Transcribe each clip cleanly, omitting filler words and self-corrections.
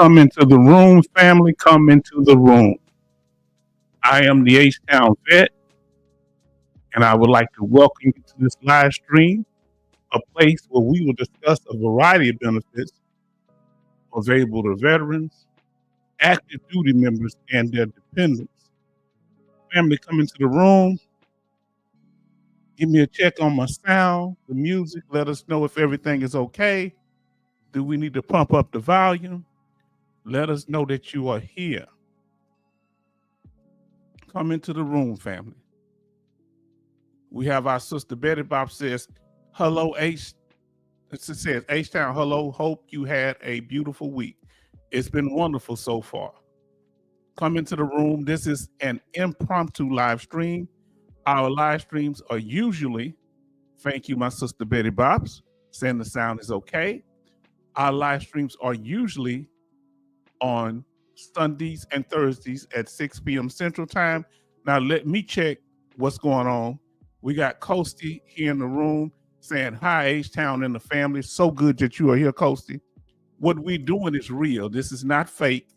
Come into the room, family. Come into the room. I am the H-Town vet, and I would like to welcome you to this live stream, a place where we will discuss a variety of benefits available to veterans, active duty members, and their dependents. Family, come into the room. Give me a check on my sound, the music. Let us know if everything is okay. Do we need to pump up the volume? Let us know that you are here. Come into the room, family. We have our sister Betty Bob says, hello, H. It says, H-Town, hello. Hope you had a beautiful week. It's been wonderful so far. Come into the room. This is an impromptu live stream. Our live streams are usually, thank you, my sister Betty Bobs, saying the sound is okay. Our live streams are usually on Sundays and Thursdays at 6 p.m. Central Time. Now, let me check what's going on. We got Coasty here in the room saying, hi, H-Town and the family. So good that you are here, Coasty. What we're doing is real. This is not fake.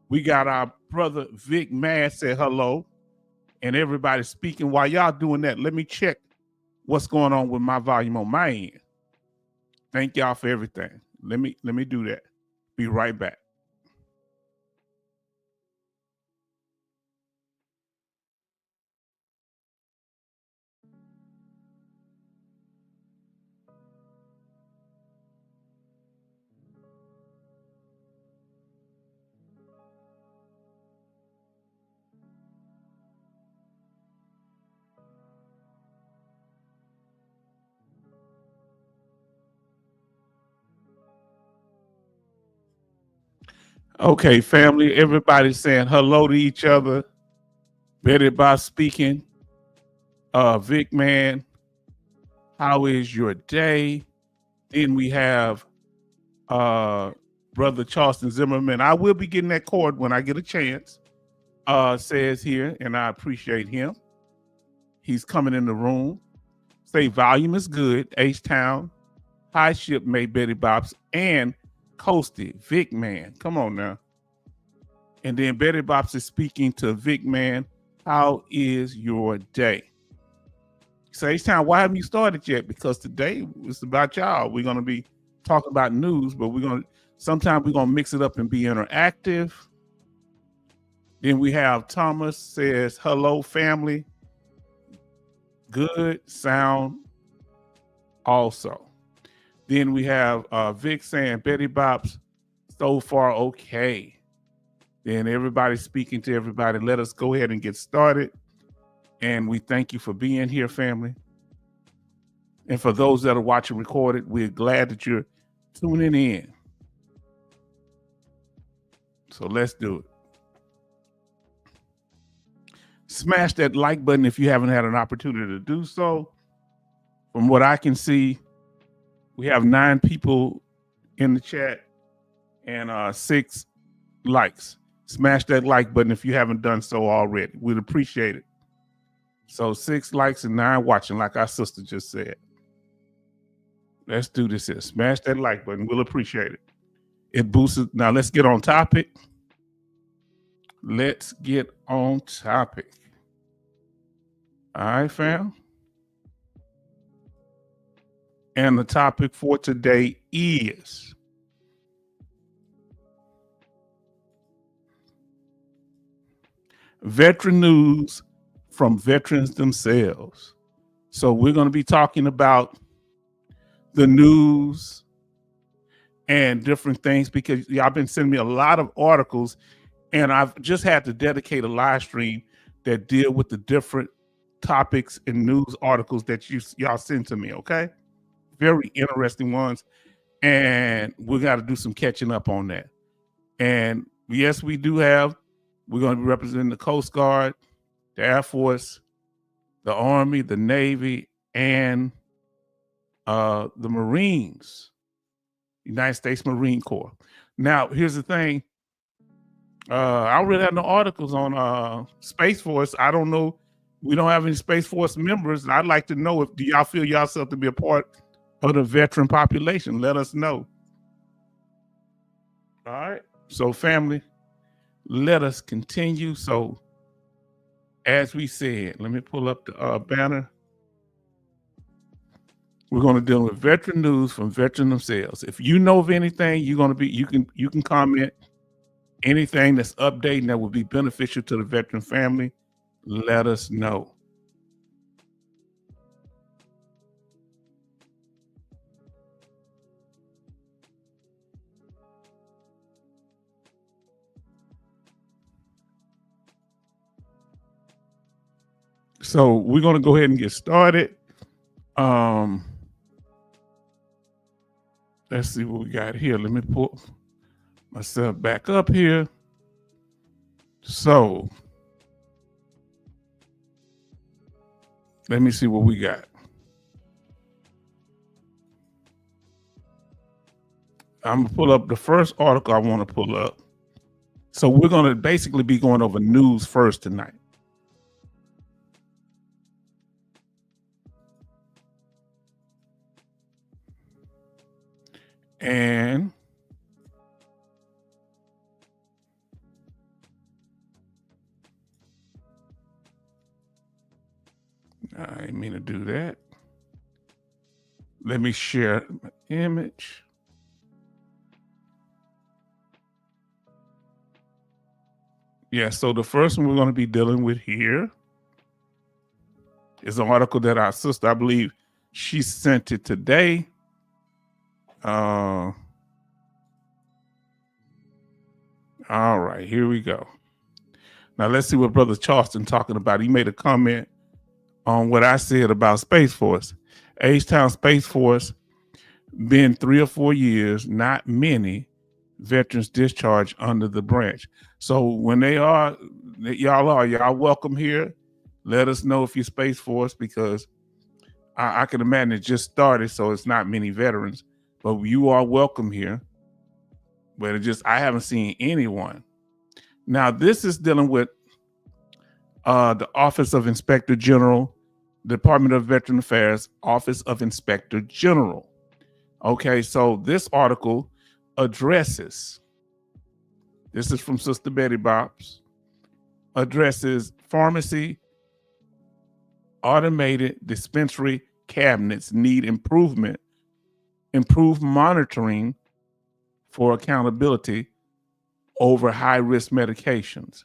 We got our brother Vic Mad said hello, and everybody speaking. While y'all doing that, let me check what's going on with my volume on my end. Thank y'all for everything. Let me do that. Be right back. Okay, family, everybody's saying hello to each other. Betty Bob speaking. Vic Man, how is your day? Then we have brother Charleston Zimmerman. I will be getting that cord when I get a chance. Says here, and I appreciate him. He's coming in the room. Say volume is good. H-Town, High Shipmate Betty Bobs, and Coasty, Vic Man. Come on now. And then Betty Bobs is speaking to Vic Man. How is your day? So H-Town, why haven't you started yet? Because today it's about y'all. We're gonna be talking about news, but sometimes we're gonna mix it up and be interactive. Then we have Thomas says, hello, family. Good sound also. Then we have Vic saying, Betty Bob's so far okay. Then everybody's speaking to everybody. Let us go ahead and get started. And we thank you for being here, family. And for those that are watching recorded, we're glad that you're tuning in. So let's do it. Smash that like button if you haven't had an opportunity to do so. From what I can see, we have 9 people in the chat and 6 likes. Smash that like button if you haven't done so already. We'd appreciate it. So 6 likes and 9 watching, like our sister just said. Let's do this here. Smash that like button. We'll appreciate it. It boosts it. Now let's get on topic. Let's get on topic. All right, fam. And the topic for today is veteran news from veterans themselves. So we're going to be talking about the news and different things because y'all been sending me a lot of articles, and I've just had to dedicate a live stream that deal with the different topics and news articles that y'all send to me, okay? Very interesting ones, and we got to do some catching up on that. And yes, we're going to be representing the Coast Guard, the Air Force, the Army, the Navy, and the Marines, United States Marine Corps. Now, here's the thing. I don't really have no articles on Space Force. I don't know. We don't have any Space Force members. I'd like to know do y'all feel yourself to be a part of the veteran population? Let us know. All right. So family, let us continue. So as we said, let me pull up the banner. We're going to deal with veteran news from veterans themselves. If you know of anything, you're going to be, you can comment anything that's updating that would be beneficial to the veteran family. Let us know. So we're going to go ahead and get started. Let's see what we got here. Let me pull myself back up here. So let me see what we got. I'm gonna pull up the first article I want to pull up. So we're going to basically be going over news first tonight. And I didn't mean to do that. Let me share my image. Yeah, so the first one we're going to be dealing with here is an article that our sister, I believe, she sent it today. All right, here we go. Now let's see what Brother Charleston talking about. He made a comment on what I said about Space Force. H-Town Space Force, been 3 or 4 years, not many veterans discharged under the branch. So when y'all welcome here. Let us know if you're Space Force, because I can imagine it just started, so it's not many veterans, but you are welcome here. But I haven't seen anyone. Now this is dealing with the Office of Inspector General, Department of Veteran Affairs, Office of Inspector General. Okay, so this article addresses, this is from Sister Betty Bobs, addresses pharmacy automated dispensary cabinets need improved monitoring for accountability over high-risk medications.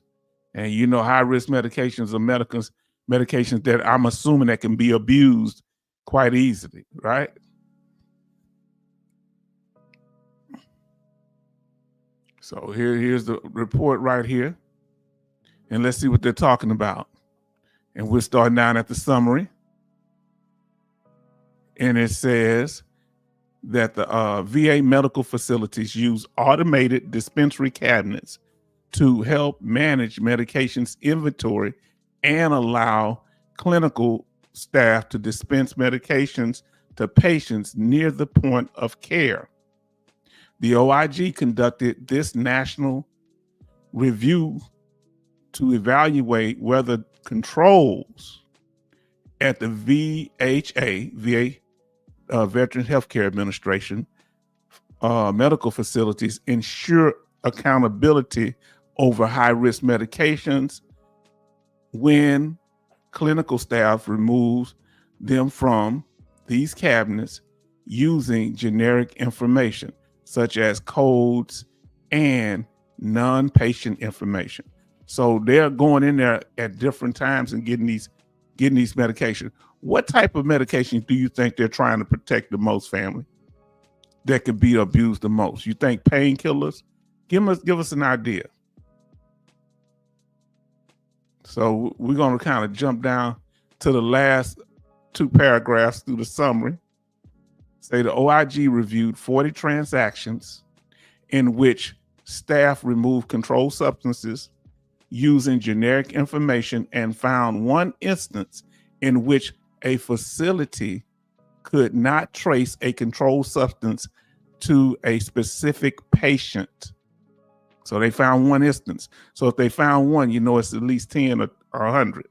And you know, high-risk medications are medications that I'm assuming that can be abused quite easily, right? So here's the report right here. And let's see what they're talking about. And we're starting down at the summary. And it says that the VA medical facilities use automated dispensary cabinets to help manage medications inventory and allow clinical staff to dispense medications to patients near the point of care. The OIG conducted this national review to evaluate whether controls at the VA, Veterans Healthcare Administration, medical facilities ensure accountability over high-risk medications when clinical staff removes them from these cabinets using generic information such as codes and non-patient information. So they're going in there at different times and getting these medications. What type of medication do you think they're trying to protect the most, family, that could be abused the most? You think painkillers? Give us an idea. So we're going to kind of jump down to the last 2 paragraphs through the summary. Say the OIG reviewed 40 transactions in which staff removed controlled substances using generic information and found 1 instance in which a facility could not trace a controlled substance to a specific patient. So they found 1 instance. So if they found 1, you know it's at least 10 or 100.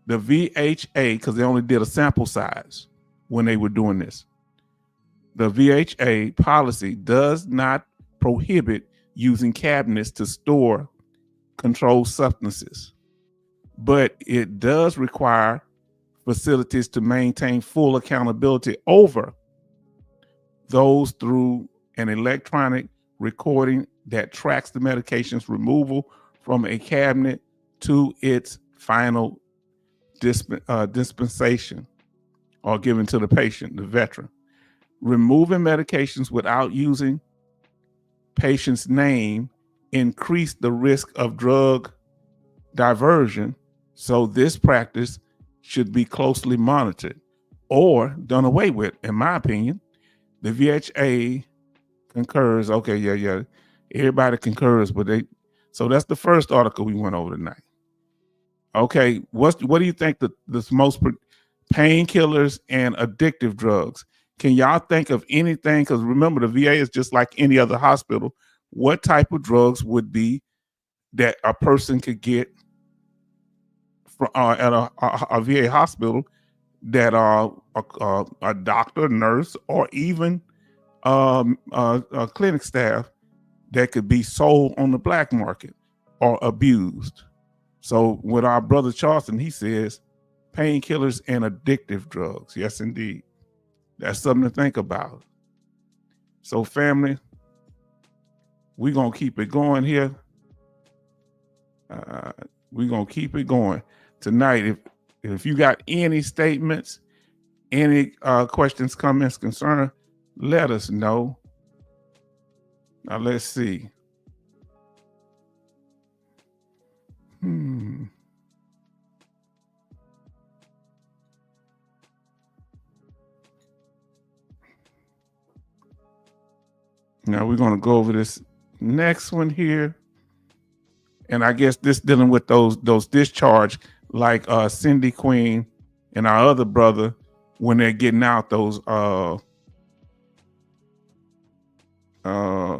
The VHA, because they only did a sample size when they were doing this, the VHA policy does not prohibit using cabinets to store controlled substances. But it does require facilities to maintain full accountability over those through an electronic recording that tracks the medication's removal from a cabinet to its final dispensation or given to the patient, the veteran. Removing medications without using patient's name increase the risk of drug diversion, so this practice should be closely monitored or done away with, in my opinion. The VHA concurs. Okay, yeah. Everybody concurs, but so that's the first article we went over tonight. Okay, what do you think the most painkillers and addictive drugs? Can y'all think of anything? Because remember, the VA is just like any other hospital. What type of drugs would be that a person could get from at a VA hospital that a doctor, nurse, or even a clinic staff that could be sold on the black market or abused? So with our brother Charleston, he says painkillers and addictive drugs. Yes, indeed. That's something to think about. So family, we're going to keep it going here. We're going to keep it going tonight. If you got any statements, any questions, comments, concerns, let us know. Now let's see. Now we're going to go over this next one here. And I guess this dealing with those discharge, like Cindy Queen and our other brother, when they're getting out those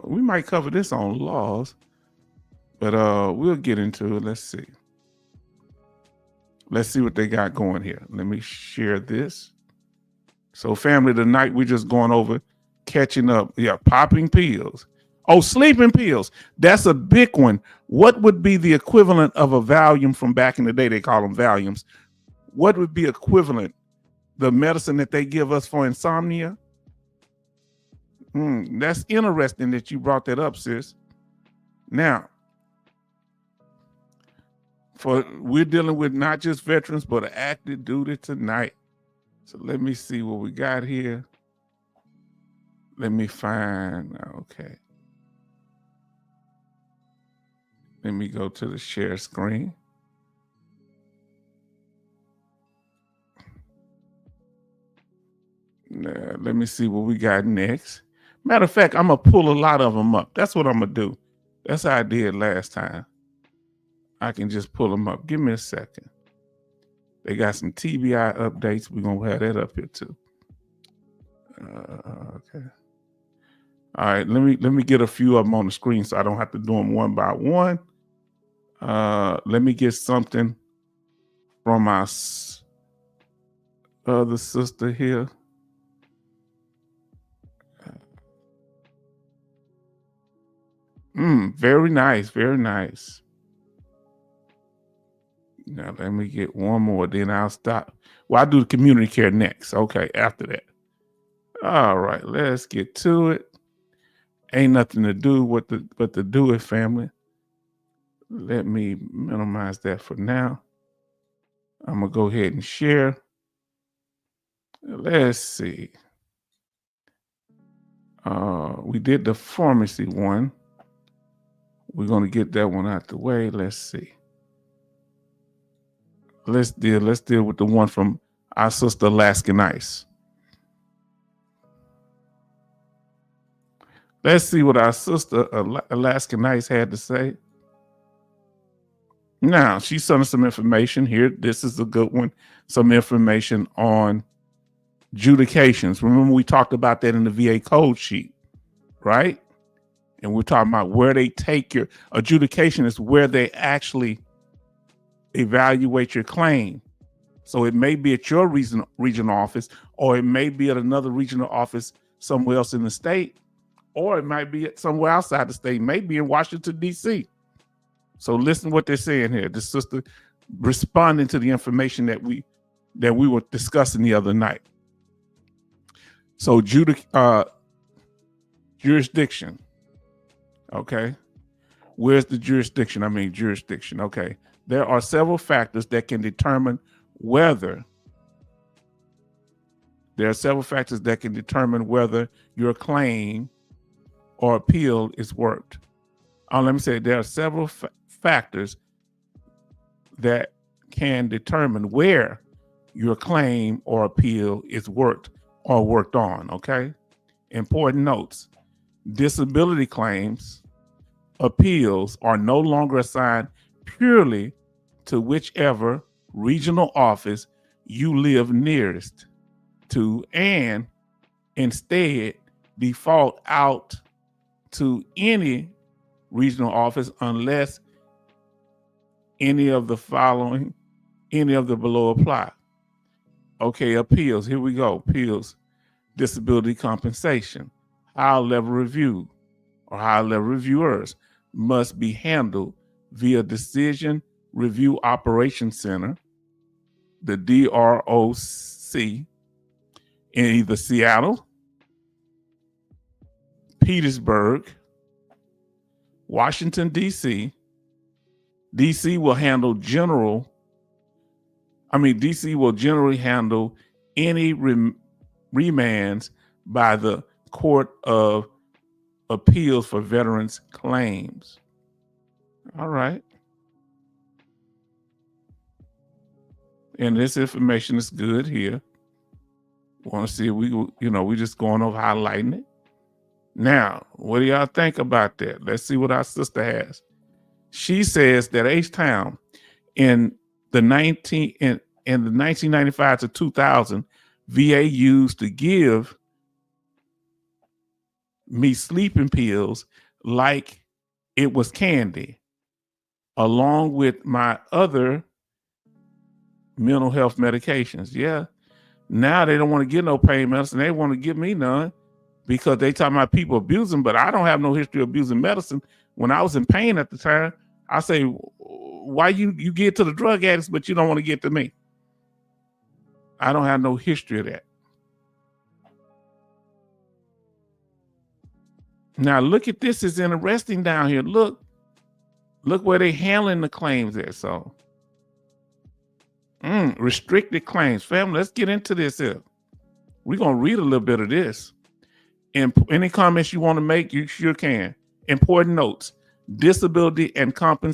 we might cover this on laws, but we'll get into it. Let's see what they got going here. Let me share this. So family, tonight we're just going over catching up. Yeah, popping pills. Oh, sleeping pills. That's a big one. What would be the equivalent of a Valium from back in the day? They call them Valiums. What would be equivalent? The medicine that they give us for insomnia? That's interesting that you brought that up, sis. Now, we're dealing with not just veterans, but active duty tonight. So let me see what we got here. Let me find, okay. Let me go to the share screen. Let me see what we got next. Matter of fact, I'm going to pull a lot of them up. That's what I'm going to do. That's how I did last time. I can just pull them up. Give me a second. They got some TBI updates. We're going to have that up here too. Okay. All right, let me get a few of them on the screen so I don't have to do them one by one. Let me get something from my other sister here. Very nice, very nice. Now let me get one more, then I'll stop. Well, I'll do the community care next. Okay, after that. All right, let's get to it. Ain't nothing to do but to do it, family. Let me minimize that for now. I'm gonna go ahead and share. Let's see. We did the pharmacy one. We're gonna get that one out the way. Let's see. Let's deal with the one from our sister Alaskan Ice. Let's see what our sister Alaskan Ice had to say. Now, she sent us some information here. This is a good one. Some information on adjudications. Remember, we talked about that in the VA code sheet, right? And we're talking about where they take your adjudication is where they actually evaluate your claim. So it may be at your regional office, or it may be at another regional office somewhere else in the state, or it might be somewhere outside the state, maybe in Washington, D.C. So listen what they're saying here. The sister responding to the information that we were discussing the other night. So jurisdiction. Okay. Where's the jurisdiction? I mean, jurisdiction. Okay. There are several factors that can determine whether your claim or appeal is worked. Let me say there are several factors that can determine where your claim or appeal is worked or worked on. Okay. Important notes. Disability claims, appeals are no longer assigned purely to whichever regional office you live nearest to, and instead default out to any regional office unless any of the below apply. Okay, appeals. Here we go. Appeals. Disability compensation. High level review or high level reviewers must be handled via Decision Review Operations Center, the DROC, in either Seattle, Petersburg, Washington, D.C. DC will generally handle any remands by the Court of Appeals for Veterans Claims. All right. And this information is good here. Want to see if we just going over highlighting it. Now, what do y'all think about that? Let's see what our sister has. She says that H-Town in the 1995 to 2000, VA used to give me sleeping pills like it was candy, along with my other mental health medications. Yeah. Now they don't want to get no pain medicine. They want to give me none because they talking about people abusing, but I don't have no history of abusing medicine. When I was in pain at the time, I say, why you get to the drug addicts, but you don't want to get to me? I don't have no history of that. Now look at this. It's interesting down here. Look where they handling the claims there. So restricted claims. Family, let's get into this here. We're going to read a little bit of this. And any comments you want to make, you sure can. Important notes. Disability and pension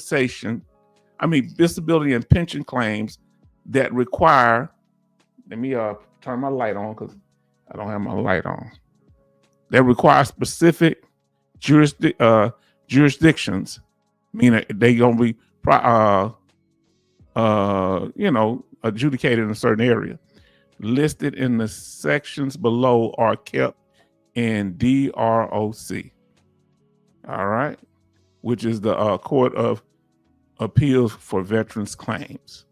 claims that require, let me turn my light on because I don't have my light on. That require specific jurisdictions, meaning they gonna be adjudicated in a certain area. Listed in the sections below are kept in DROC. All right, which is the Court of Appeals for Veterans Claims.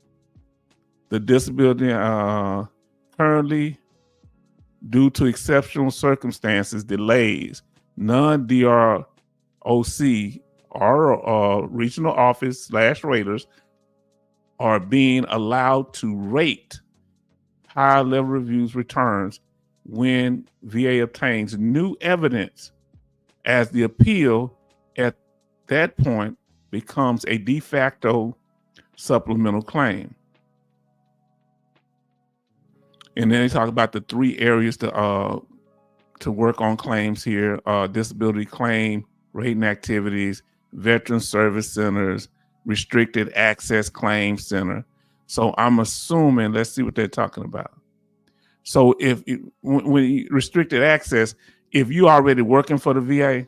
The disability currently, due to exceptional circumstances, delays, non-DROC or regional office / raters are being allowed to rate higher level reviews returns when VA obtains new evidence, as the appeal at that point becomes a de facto supplemental claim. And then they talk about the 3 areas to work on claims here: disability claim rating activities, veteran service centers, restricted access claim center. So I'm assuming, let's see what they're talking about. So when you restricted access, if you already working for the VA,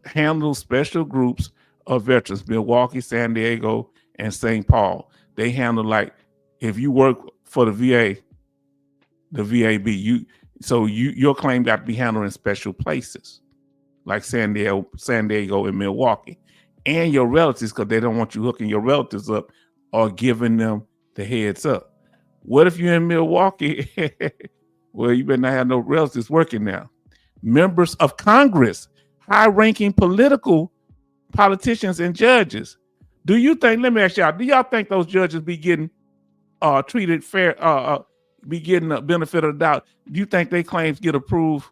handle special groups of veterans, Milwaukee, San Diego, and St. Paul. They handle, like, if you work for the VA, the VAB, your claim got to be handled in special places, like San Diego and Milwaukee, and your relatives, because they don't want you hooking your relatives up or giving them the heads up. What if you're in Milwaukee? Well, you better not have no relatives working now. members of Congress, high-ranking politicians and judges. Do you think, let me ask y'all, do y'all think those judges be getting treated fair, be getting the benefit of the doubt? Do you think their claims get approved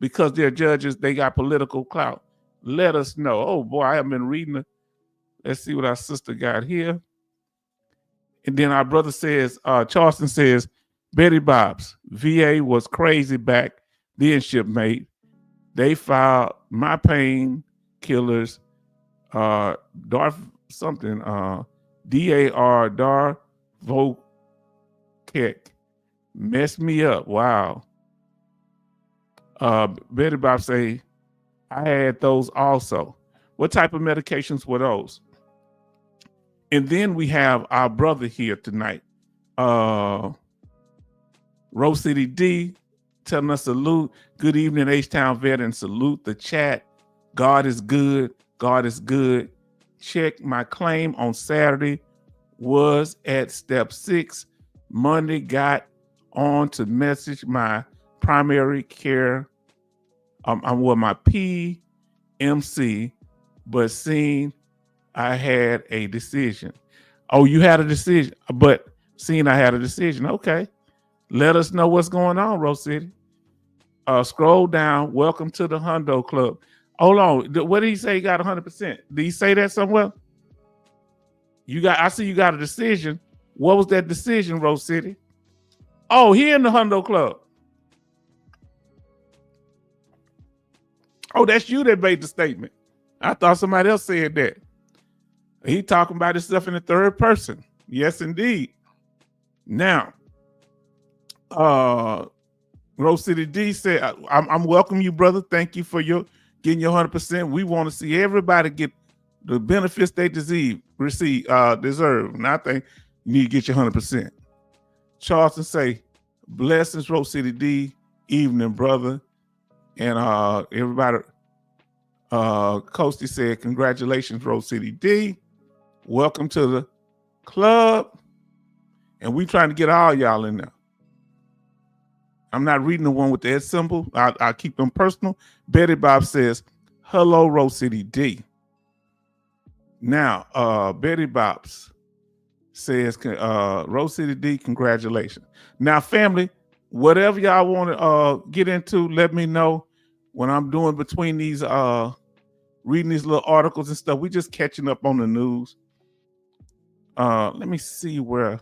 because they're judges, they got political clout? Let us know. Oh boy, I haven't been reading it. Let's see what our sister got here. And then our brother says, Charleston says, Betty Bob's VA was crazy back then, shipmate. They filed my pain killers, Darth something, DAR, Dar Vokek. Messed me up. Wow. Betty Bob say, I had those also. What type of medications were those? And then we have our brother here tonight, Rose City D, telling us salute. Good evening, H-Town veteran. Salute the chat. God is good. God is good. Check my claim on Saturday. Was at step 6. Monday got on to message my primary care. I'm with my PMC, but seen I had a decision. Oh, you had a decision, but seeing I had a decision. Okay. Let us know what's going on, Rose City. Scroll down. Welcome to the Hundo Club. Hold on. What did he say? He got 100%. Did he say that somewhere? I see you got a decision. What was that decision, Rose City? Oh, he in the Hundo Club. Oh, that's you that made the statement. I thought somebody else said that. He talking about himself in the third person. Yes, indeed. Now, Rose City D said, I'm welcome you, brother. Thank you for getting your 100%. We want to see everybody get the benefits they deserve. And I think you need to get your 100%. Charleston say, blessings, Rose City D. Evening, brother. And everybody, Coasty said, congratulations, Rose City D. Welcome to the club. And we trying to get all y'all in there. I'm not reading the one with the S symbol. I keep them personal. Betty Bob says, hello, Rose City D. Now, Betty Bob's says, Rose City D, congratulations. Now, family, whatever y'all want to get into, let me know. When I'm doing between these, reading these little articles and stuff, we just catching up on the news. Let me see where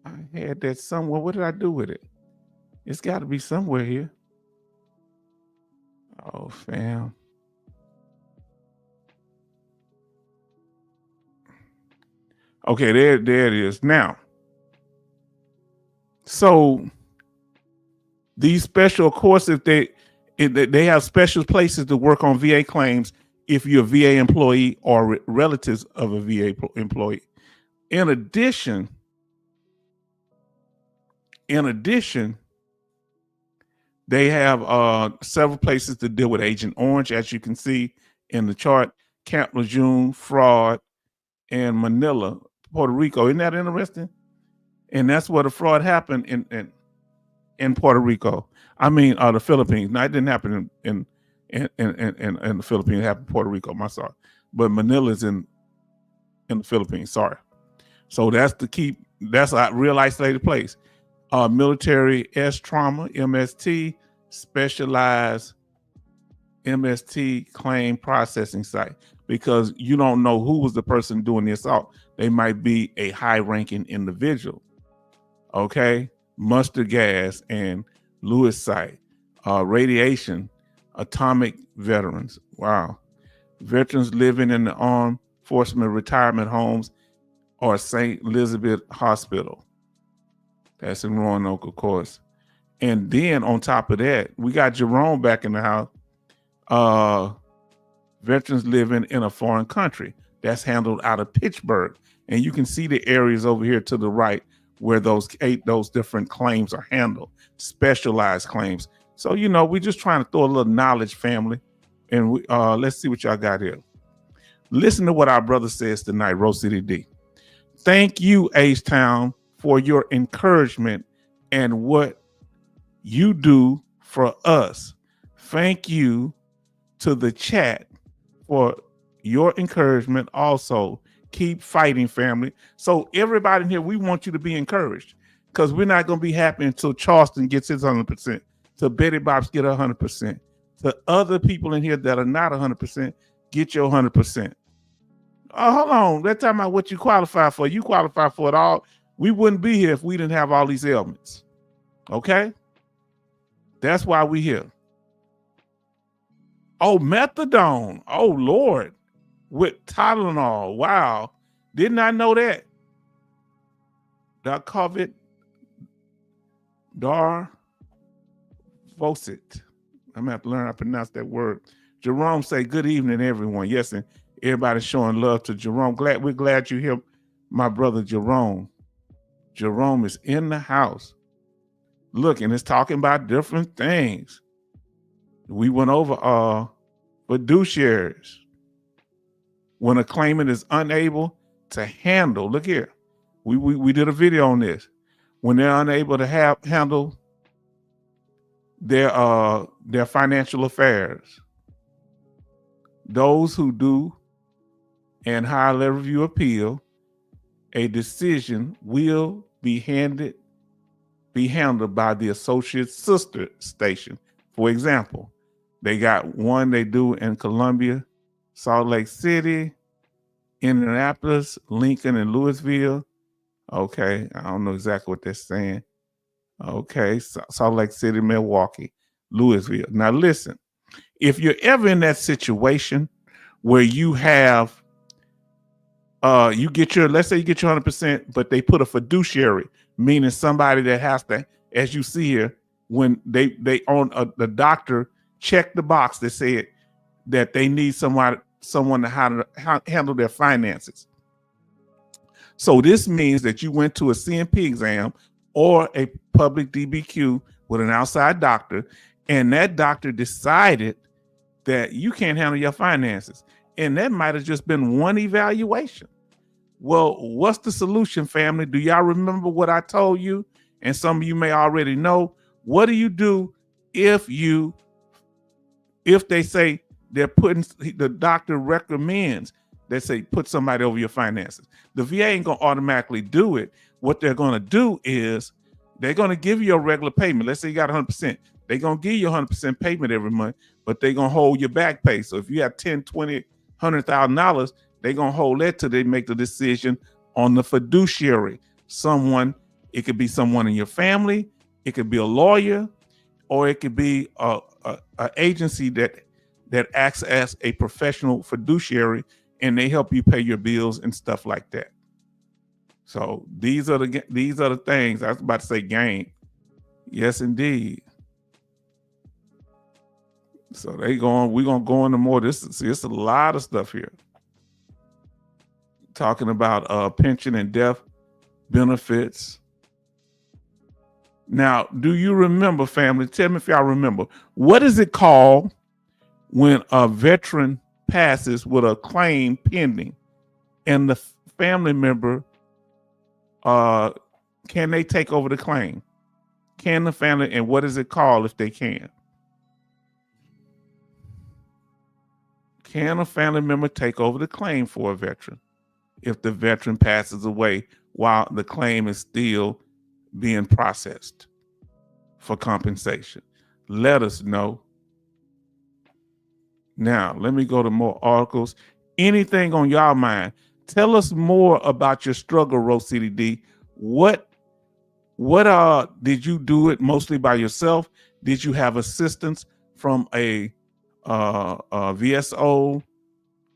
I had that somewhere. What did I do with it? It's got to be somewhere here. Oh, fam. Okay, there it is. Now, so these special, of course, if they have special places to work on VA claims if you're a VA employee or relatives of a VA employee. In addition, they have several places to deal with Agent Orange, as you can see in the chart. Camp Lejeune, fraud, and Manila, Puerto Rico. Isn't that interesting? And that's where the fraud happened in Puerto Rico. I mean, the Philippines. Now, it didn't happen in the Philippines. It happened in Puerto Rico. My sorry, but Manila's in the Philippines. Sorry. So that's a real isolated place. Military S trauma, MST, specialized MST claim processing site, because you don't know who was the person doing the assault. They might be a high-ranking individual. Okay, mustard gas and Lewis site, radiation, atomic veterans. Wow, veterans living in the armed forces retirement homes or St. Elizabeth Hospital. That's in Roanoke, of course. And then on top of that, we got Jerome back in the house. Veterans living in a foreign country. That's handled out of Pittsburgh. And you can see the areas over here to the right where those different claims are handled, specialized claims. So, we're just trying to throw a little knowledge, family. And let's see what y'all got here. Listen to what our brother says tonight, Rose City D. Thank you, H-Town, for your encouragement and what you do for us. Thank you to the chat for your encouragement. Also, keep fighting, family. So everybody in here, we want you to be encouraged, because we're not going to be happy until Charleston gets his 100%, till Betty Bob's get 100%, to other people in here that are not 100%, get your 100%. Oh, hold on. Let's talk about what you qualify for. You qualify for it all. We wouldn't be here if we didn't have all these ailments. Okay? That's why we're here. Oh, methadone. Oh, Lord. With Tylenol. Wow. Did not know that. COVID. Darvocet. I'm going to have to learn how to pronounce that word. Jerome say, good evening, everyone. Yes, and everybody's showing love to Jerome. We're glad you're here, my brother Jerome. Jerome is in the house. Look, and it's talking about different things. We went over fiduciaries. When a claimant is unable to handle, look here, we did a video on this. When they're unable to handle their financial affairs, those who do and higher level review appeal, a decision will be handled by the associate sister station. For example, they got one they do in Columbia, Salt Lake City, Indianapolis, Lincoln, and Louisville. Okay, I don't know exactly what they're saying. Okay, Salt Lake City, Milwaukee, Louisville. Now listen, if you're ever in that situation where you have, let's say you get your 100%, but they put a fiduciary, meaning somebody that has to, as you see here, when they own the doctor checked the box that said that they need someone to handle their finances. So this means that you went to a CMP exam or a public DBQ with an outside doctor, and that doctor decided that you can't handle your finances. And that might have just been one evaluation. Well, what's the solution, family? Do y'all remember what I told you? And some of you may already know. What do you do if they say they're putting, the doctor recommends, they say put somebody over your finances? The VA ain't gonna automatically do it. What they're gonna do is they're gonna give you a regular payment. Let's say you got 100%. They're gonna give you 100% payment every month, but they're gonna hold your back pay. So if you have $10, $20, $100,000, they're gonna hold that till they make the decision on the fiduciary. It could be someone in your family, it could be a lawyer, or it could be a agency that acts as a professional fiduciary, and they help you pay your bills and stuff like that. So these are the things. I was about to say game. Yes, indeed. So we're gonna go into more. It's a lot of stuff here. Talking about pension and death benefits. Now, do you remember, family? Tell me if y'all remember. What is it called when a veteran passes with a claim pending and the family member, can they take over the claim? Can the family, and what is it called if they can? Can a family member take over the claim for a veteran if the veteran passes away while the claim is still being processed for compensation? Let us know. Now, let me go to more articles. Anything on y'all mind? Tell us more about your struggle, Rose CDD. What did you do it mostly by yourself? Did you have assistance from a VSO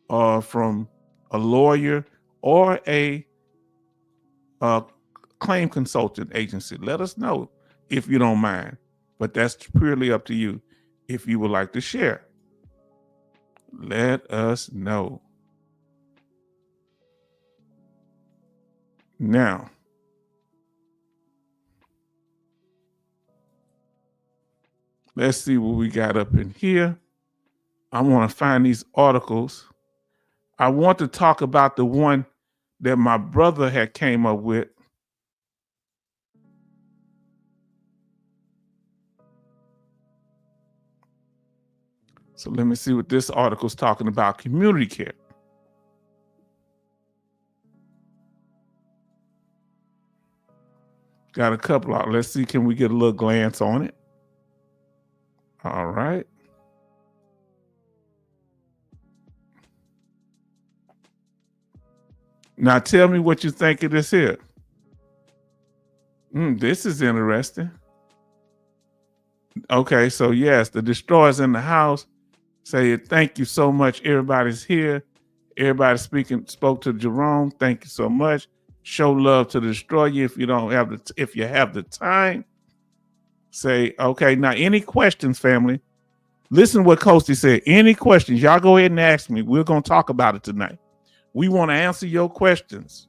or from a lawyer or a claim consultant agency? Let us know if you don't mind, but that's purely up to you. If you would like to share, let us know. Now, let's see what we got up in here. I want to find these articles. I want to talk about the one that my brother had came up with. So let me see what this article is talking about. Community care. Got a couple out. Let's see, can we get a little glance on it? All right. Now tell me what you think of this here. This is interesting. Okay, so yes, the destroyers in the house say thank you so much. Everybody's here. Everybody spoke to Jerome. Thank you so much. Show love to the destroyer if you have the time. Say, okay, now any questions, family? Listen to what Coasty said. Any questions, y'all go ahead and ask me. We're going to talk about it tonight. We want to answer your questions.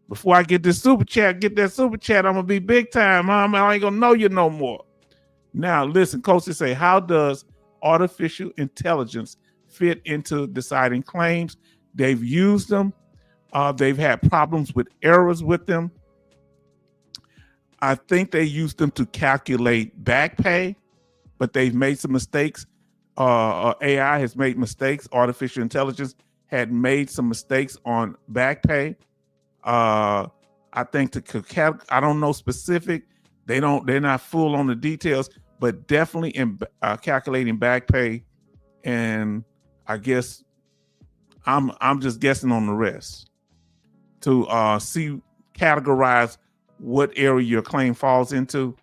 Before I get that super chat, I'm going to be big time. I ain't going to know you no more. Now, listen, Coasty say, how does artificial intelligence fit into deciding claims? They've used them. They've had problems with errors with them. I think they used them to calculate back pay, but they've made some mistakes. AI has made mistakes. Artificial intelligence had made some mistakes on back pay. I think I don't know specific. They're not full on the details, but definitely in calculating back pay. And I guess I'm just guessing on the rest to categorize what area your claim falls into.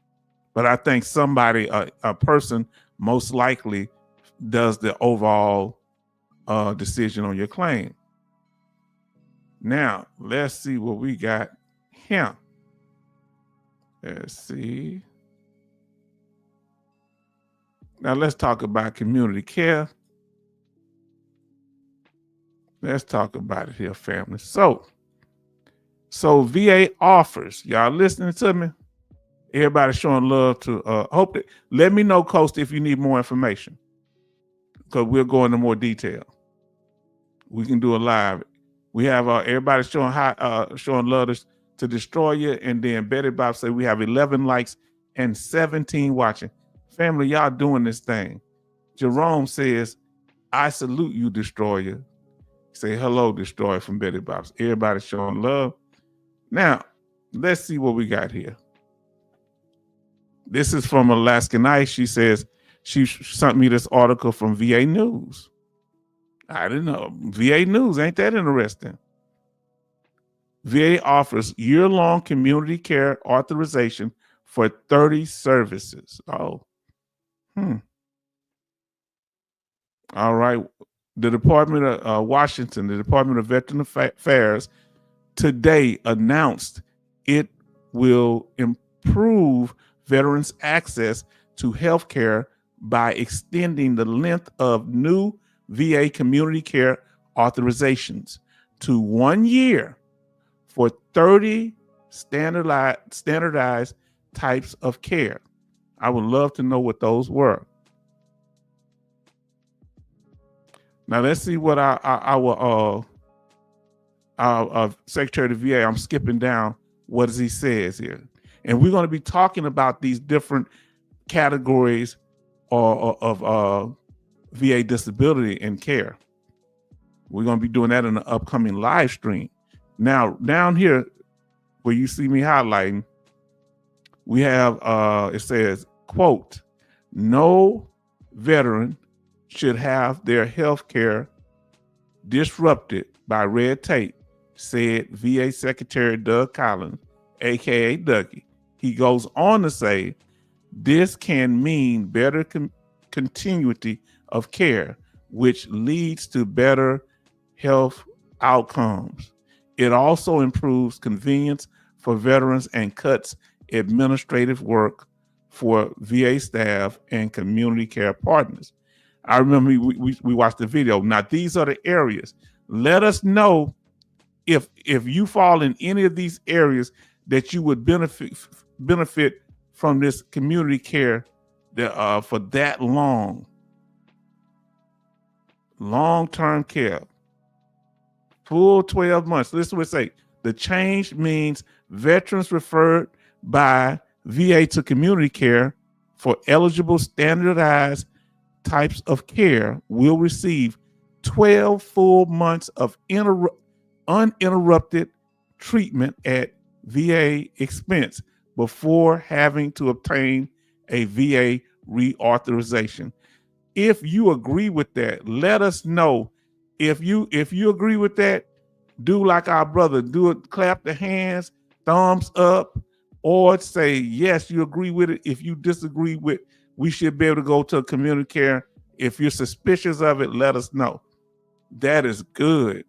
But I think somebody, a person most likely does the overall decision on your claim. Now, let's see what we got here. Let's see. Now, let's talk about community care. Let's talk about it here, family. So VA offers. Y'all listening to me? Everybody showing love to hope that. Let me know, Coast, if you need more information, because we'll go into more detail. We can do a live. We have everybody showing love to Destroyer, and then Betty Bob say we have 11 likes and 17 watching. Family, y'all doing this thing. Jerome says, "I salute you, Destroyer." Say hello, Destroyer from Betty Bob's. Everybody showing love. Now, let's see what we got here. This is from Alaskan Ice. She says she sent me this article from VA News. I didn't know. VA News, ain't that interesting? VA offers year-long community care authorization for 30 services. All right. The Department of Washington, the Department of Veteran Affairs, today announced it will improve veterans' access to health care by extending the length of new VA community care authorizations to 1 year for 30 standardized types of care. I would love to know what those were. Now let's see what our Secretary of the VA, I'm skipping down, what does he says here? And we're going to be talking about these different categories of VA disability and care. We're going to be doing that in the upcoming live stream. Now, down here where you see me highlighting, we have, it says, quote, no veteran should have their health care disrupted by red tape, said VA Secretary Doug Collins, aka Dougie. He goes on to say, this can mean better continuity of care, which leads to better health outcomes. It also improves convenience for veterans and cuts administrative work for VA staff and community care partners. I remember we watched the video. Now, these are the areas. Let us know if you fall in any of these areas that you would benefit from this community care for that long-term care. Full 12 months. Listen to what it say. The change means veterans referred by VA to community care for eligible standardized types of care will receive 12 full months of uninterrupted treatment at VA expense before having to obtain a VA reauthorization. If you agree with that, let us know. If you agree with that, do like our brother, do it, clap the hands, thumbs up, or say yes, you agree with it. If you disagree with, we should be able to go to community care. If you're suspicious of it, let us know. That is good.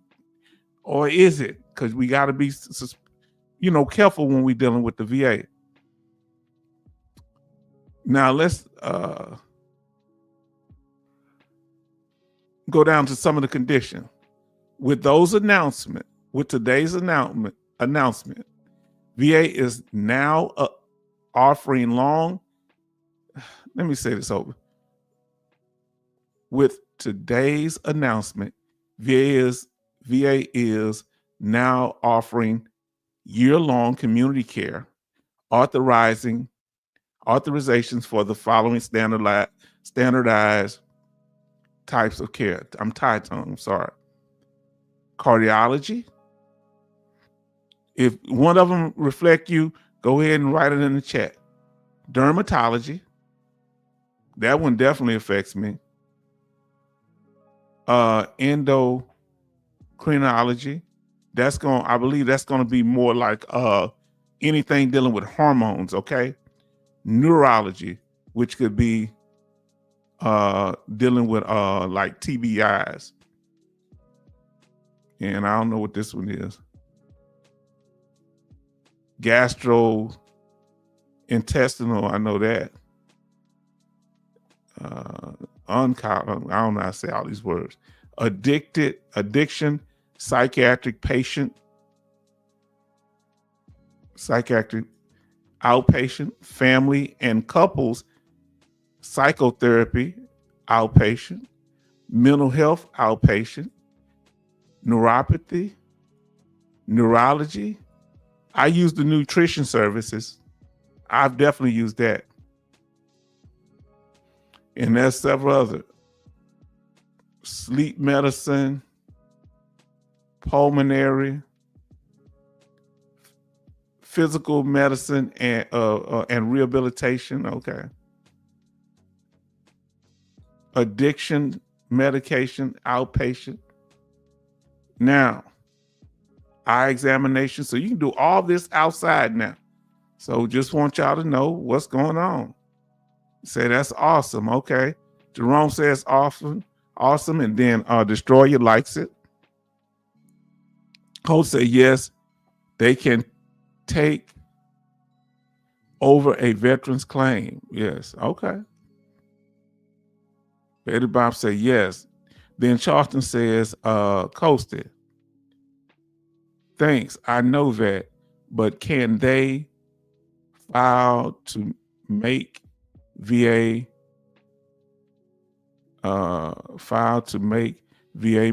Or is it? Because we got to be careful when we're dealing with the VA. Now let's go down to some of the conditions. With today's announcement, VA is now offering long. Let me say this over. With today's announcement, VA is now offering year-long community care, authorizations for the following standardized types of care. I'm tongue, I'm sorry. Cardiology. If one of them reflect you, go ahead and write it in the chat. Dermatology. That one definitely affects me. Endocrinology. I believe that's going to be more like anything dealing with hormones, okay? Neurology, which could be dealing with like TBIs. And I don't know what this one is. Gastrointestinal, I know that. I don't know how to say all these words. Addiction, psychiatric outpatient, family and couples psychotherapy, outpatient, mental health, outpatient, neuropathy, neurology. I use the nutrition services. I've definitely used that. And there's several other. Sleep medicine, pulmonary, physical medicine, and rehabilitation. Okay. Addiction medication, outpatient. Now, eye examination. So you can do all this outside now. So just want y'all to know what's going on. Say that's awesome. Okay. Jerome says awesome. And then Destroyer likes it. Coach say yes, they can take over a veteran's claim. Yes. Okay. Betty Bob say yes. Then Charleston says, Coasted. Thanks. I know that. But can they file to make VA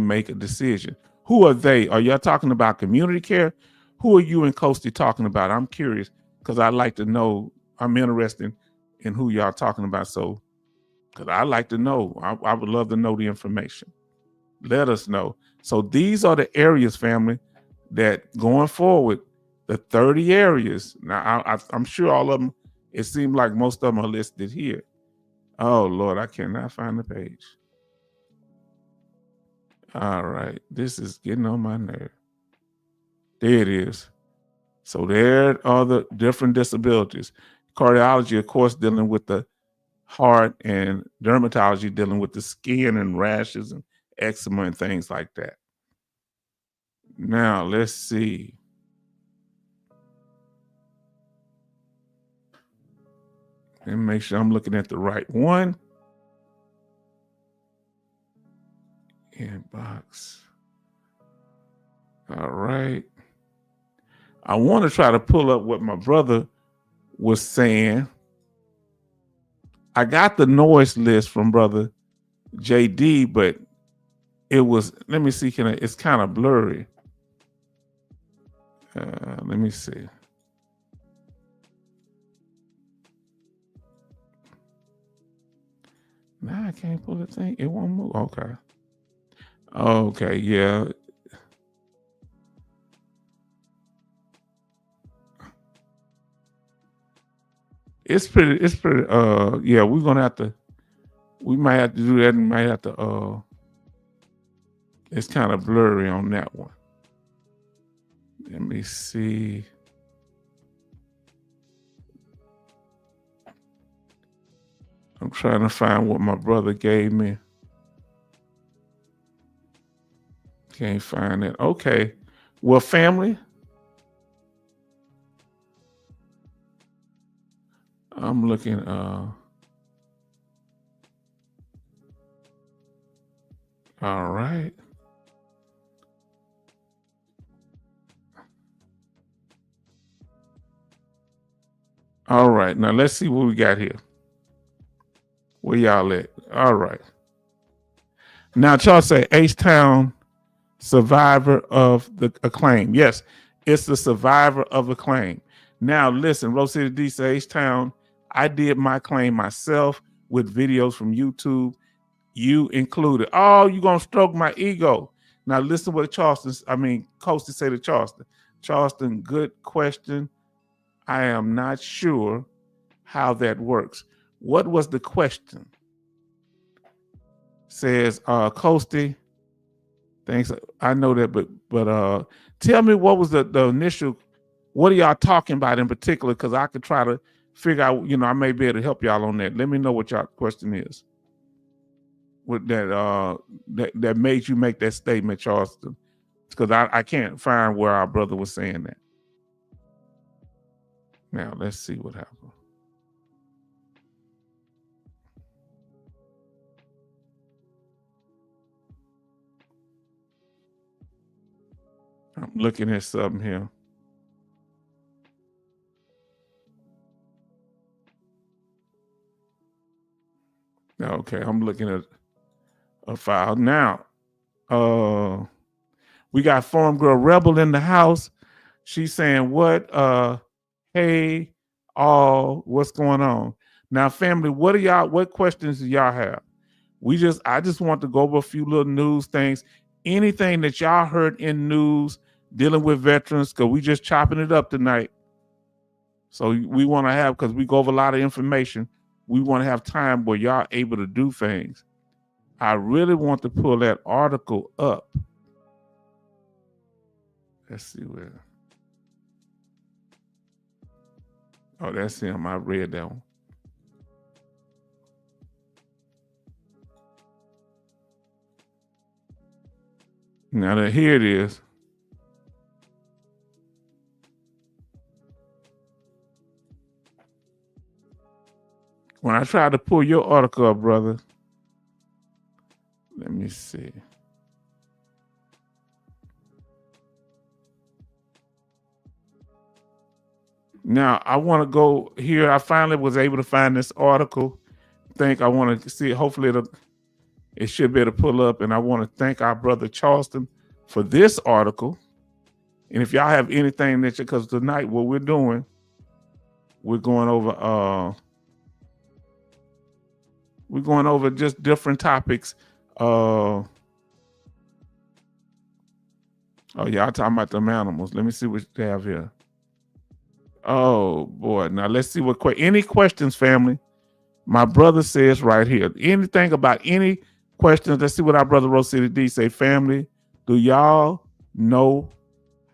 make a decision? Who are they? Are y'all talking about community care? Who are you and Coasty talking about? I'm curious because I'd like to know. I'm interested in who y'all talking about. So, because I'd like to know. I would love to know the information. Let us know. So these are the areas, family, that going forward, the 30 areas. Now, I'm sure all of them, it seems like most of them are listed here. Oh, Lord, I cannot find the page. All right. This is getting on my nerve. There it is. So there are the different disabilities. Cardiology, of course, dealing with the heart, and dermatology dealing with the skin and rashes and eczema and things like that. Now, let's see. And make sure I'm looking at the right one. Inbox. All right. I want to try to pull up what my brother was saying. I got the noise list from brother JD, but it was, let me see, it's kind of blurry. Let me see. Now I can't pull the thing. It won't move. Okay. Okay. Yeah. It's pretty. Yeah, we're gonna have to. We might have to do that, and might have to. It's kind of blurry on that one. Let me see. I'm trying to find what my brother gave me. Can't find it. Okay. Well, family, I'm looking. All right. All right. Now let's see what we got here. Where y'all at? All right. Now, y'all say H Town survivor of the acclaim. Yes, it's the survivor of acclaim. Now, listen, Rose City D say H Town. I did my claim myself with videos from YouTube, you included. Oh, you gonna stroke my ego. Now listen what Coasty say to Charleston. Charleston, good question. I am not sure how that works. What was the question? Says Coasty. Thanks. I know that, but tell me what was the initial, what are y'all talking about in particular? Because I could try to figure out, I may be able to help y'all on that. Let me know what y'all question is. With that made you make that statement, Charleston. Because I can't find where our brother was saying that. Now let's see what happened. I'm looking at something here. Okay, I'm looking at a file now. We got Forum Girl Rebel in the house. She's saying, "What? Hey, all, what's going on?" Now, family, what questions do y'all have? I just want to go over a few little news things. Anything that y'all heard in news dealing with veterans, because we just chopping it up tonight. So we want to have, because we go over a lot of information, we want to have time where y'all able to do things. I really want to pull that article up. Let's see where. Oh, that's him. I read that one. Now here it is. When I try to pull your article up, brother, let me see. Now I want to go here. I finally was able to find this article. I want to see. Hopefully, it should be able to pull up. And I want to thank our brother Charleston for this article. And if y'all have anything that because tonight what we're doing, we're going over just different topics. Oh, y'all talking about them animals. Let me see what they have here. Oh boy. Now let's see any questions, family. My brother says right here. Anything about any questions? Let's see what our brother Rose City D say. Family, do y'all know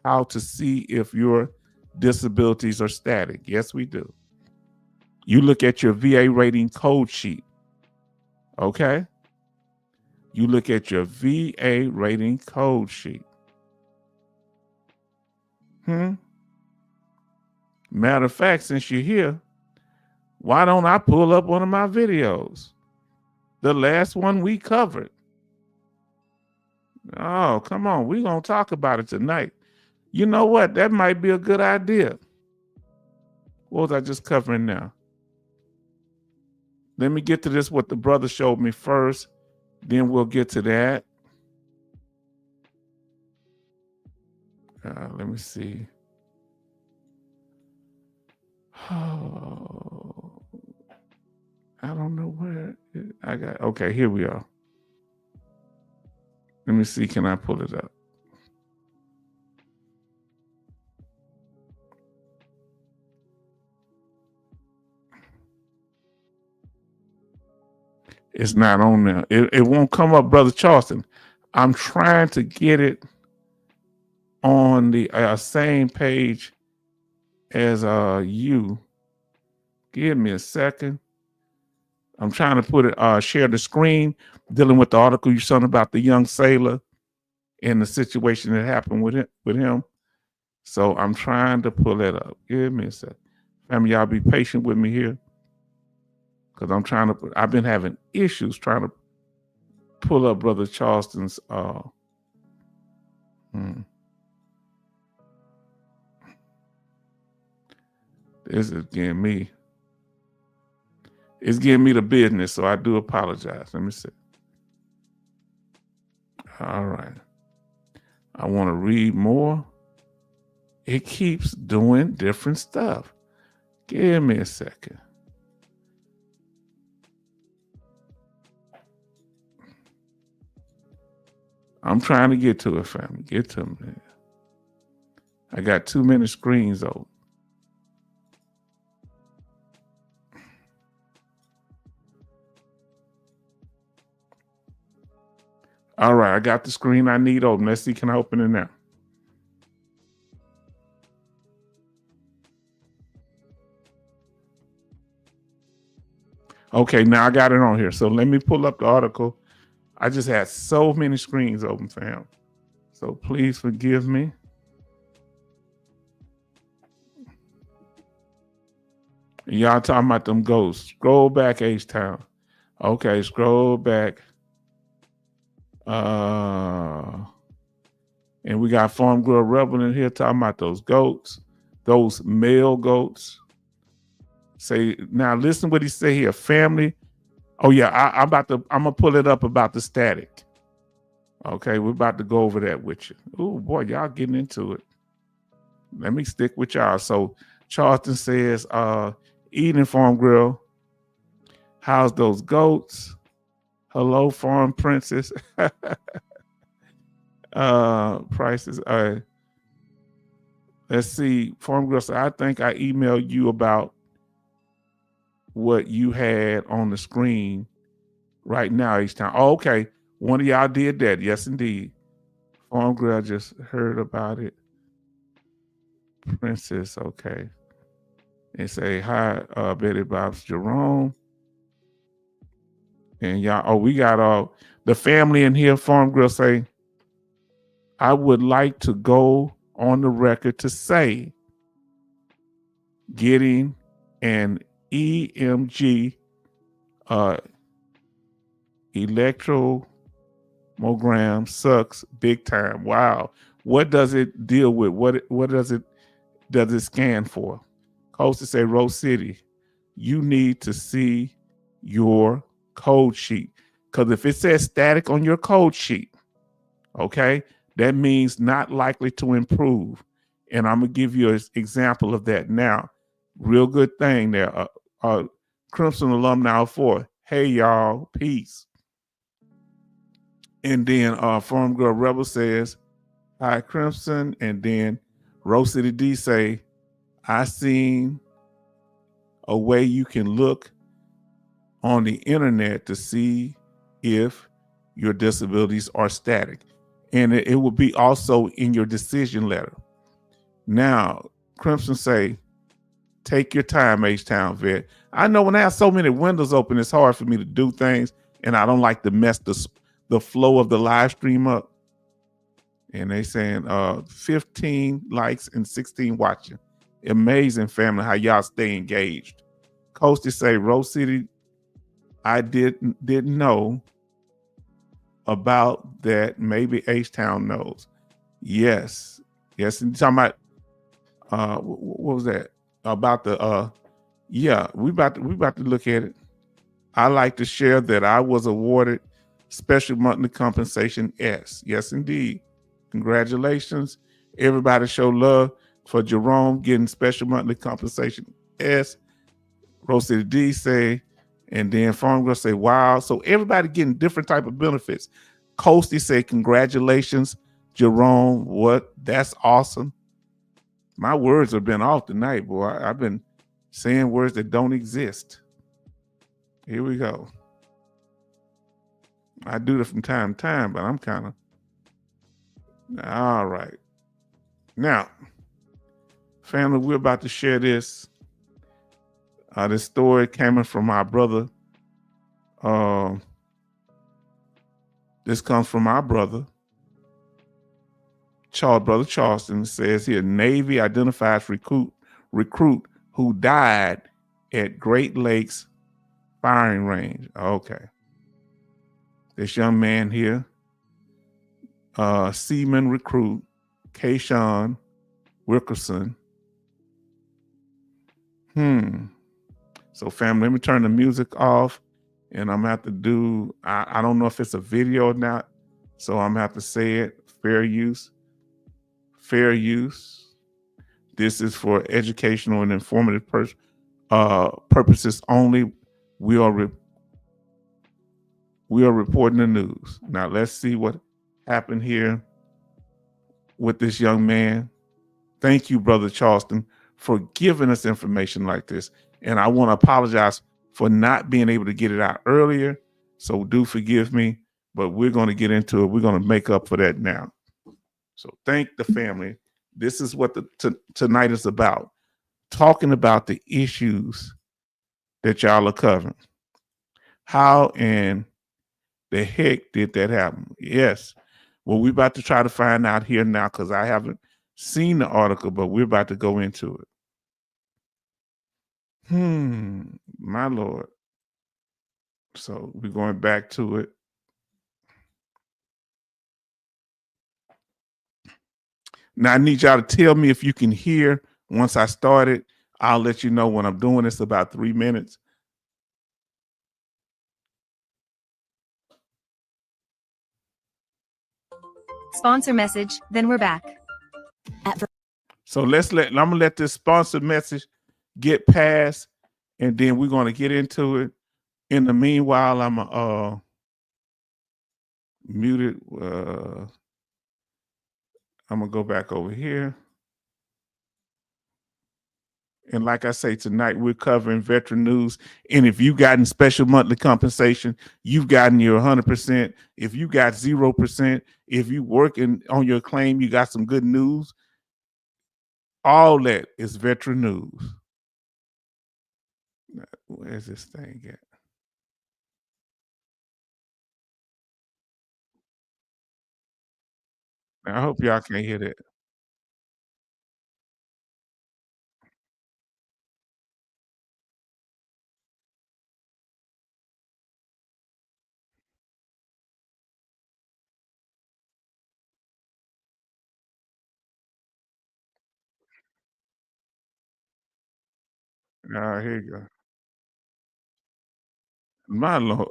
how to see if your disabilities are static? Yes, we do. You look at your VA rating code sheet. Okay? You look at your VA rating code sheet. Matter of fact, since you're here, why don't I pull up one of my videos? The last one we covered. Oh, come on. We're going to talk about it tonight. You know what? That might be a good idea. What was I just covering now? Let me get to this, what the brother showed me first. Then we'll get to that. Let me see. Oh. I don't know where I got. Okay, here we are. Let me see. Can I pull it up? It's not on there. It won't come up, Brother Charleston. I'm trying to get it on the same page as you. Give me a second. I'm trying to put it, share the screen, dealing with the article you sent about the young sailor and the situation that happened with him. So I'm trying to pull it up. Give me a second. Family, y'all be patient with me here. Because I've been having issues trying to pull up Brother Charleston's This is getting me. It's giving me the business, so I do apologize. Let me see. All right. I want to read more. It keeps doing different stuff. Give me a second. I'm trying to get to it, family. Get to me. I got too many screens open. All right, I got the screen I need open. Let's see, can I open it now? Okay, now I got it on here. So let me pull up the article. I just had so many screens open, fam. So please forgive me. Y'all talking about them ghosts. Scroll back, H-Town. Okay, scroll back. And we got Farm Girl Rebel in here talking about those goats, those male goats. Say now, listen what he say here. Family. Oh yeah, I'm gonna pull it up about the static. Okay, we're about to go over that with you. Oh boy, y'all getting into it. Let me stick with y'all. So Charleston says, eating Farm Grill. How's those goats? Hello, Farm Princess. Prices. Let's see. Farm Grill said, I think I emailed you about what you had on the screen right now each time. Oh, okay. One of y'all did that. Yes, indeed. Farm Grill just heard about it. Princess, okay. And say, hi, Betty Bob's Jerome. And y'all, we got the family in here. Farm Grill say, I would like to go on the record to say getting an EMG electromogram sucks big time. Wow. What does it deal with? What does it scan for? Coach to say, Rose City, you need to see your code sheet. Because if it says static on your code sheet, okay, that means not likely to improve. And I'm going to give you an example of that now. Real good thing there. Crimson Alumni 4. Hey, y'all. Peace. And then Farm Girl Rebel says, hi, Crimson. And then Rose City D say, I seen a way you can look on the internet to see if your disabilities are static. And it will be also in your decision letter. Now, Crimson say, take your time, H-Town Vet. I know when I have so many windows open, it's hard for me to do things, and I don't like to mess the flow of the live stream up. And they saying 15 likes and 16 watching. Amazing, family, how y'all stay engaged. Coach to say, Rose City, I didn't know about that. Maybe H-Town knows. Yes. And talking about what was that? About the we about to look at it. I like to share that I was awarded special monthly compensation S. Yes, indeed. Congratulations. Everybody show love for Jerome getting special monthly compensation S. Rose City D say, And then Farm Girl say, wow. So everybody getting different type of benefits. Coasty said, congratulations, Jerome. What? That's awesome. My words have been off tonight, boy. I've been saying words that don't exist. Here we go. I do that from time to time, but I'm kind of all right. Now, family, we're about to share this. This story coming from my brother. This comes from our brother, Brother Charleston. Says here, Navy identifies recruit who died at Great Lakes firing range. Okay. This young man here, seaman recruit, Kayshawn Wilkerson. So family, let me turn the music off, and I'm gonna have to do, I don't know if it's a video or not, so I'm gonna have to say it, fair use. Fair use. This is for educational and informative purposes only. We are reporting the news. Now let's see what happened here with this young man. Thank you, Brother Charleston, for giving us information like this. And I want to apologize for not being able to get it out earlier. So do forgive me, but we're going to get into it. We're going to make up for that now. So thank the family. This is what tonight is about. Talking about the issues that y'all are covering. How in the heck did that happen? Yes. Well, we're about to try to find out here now because I haven't seen the article, but we're about to go into it. My Lord. So we're going back to it. Now I need y'all to tell me if you can hear. Once I start it, I'll let you know when I'm doing this, about 3 minutes. Sponsor message, then we're back. So I'm gonna let this sponsor message get past, and then we're gonna get into it. In the meanwhile, I'm muted. I'm gonna go back over here. And like I say, tonight we're covering veteran news. And if you've gotten special monthly compensation, you've gotten your 100%. If you got 0%, if you working on your claim, you got some good news. All that is veteran news. Where's this thing at? I hope y'all can hear that. Here you go. My Lord.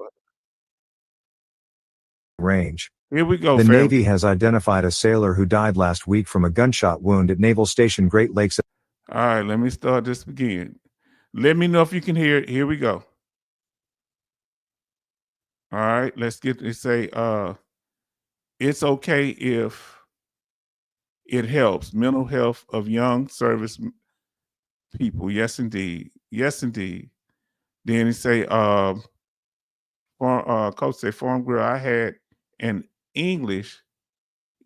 Range. Here we go, The family. Navy has identified a sailor who died last week from a gunshot wound at Naval Station Great Lakes. All right, let me start this again. Let me know if you can hear it. Here we go. All right, let's get to say, it's okay if it helps mental health of young service people. Yes, indeed. Yes, indeed. Then he say, Coach say, Farm Girl, I had an English.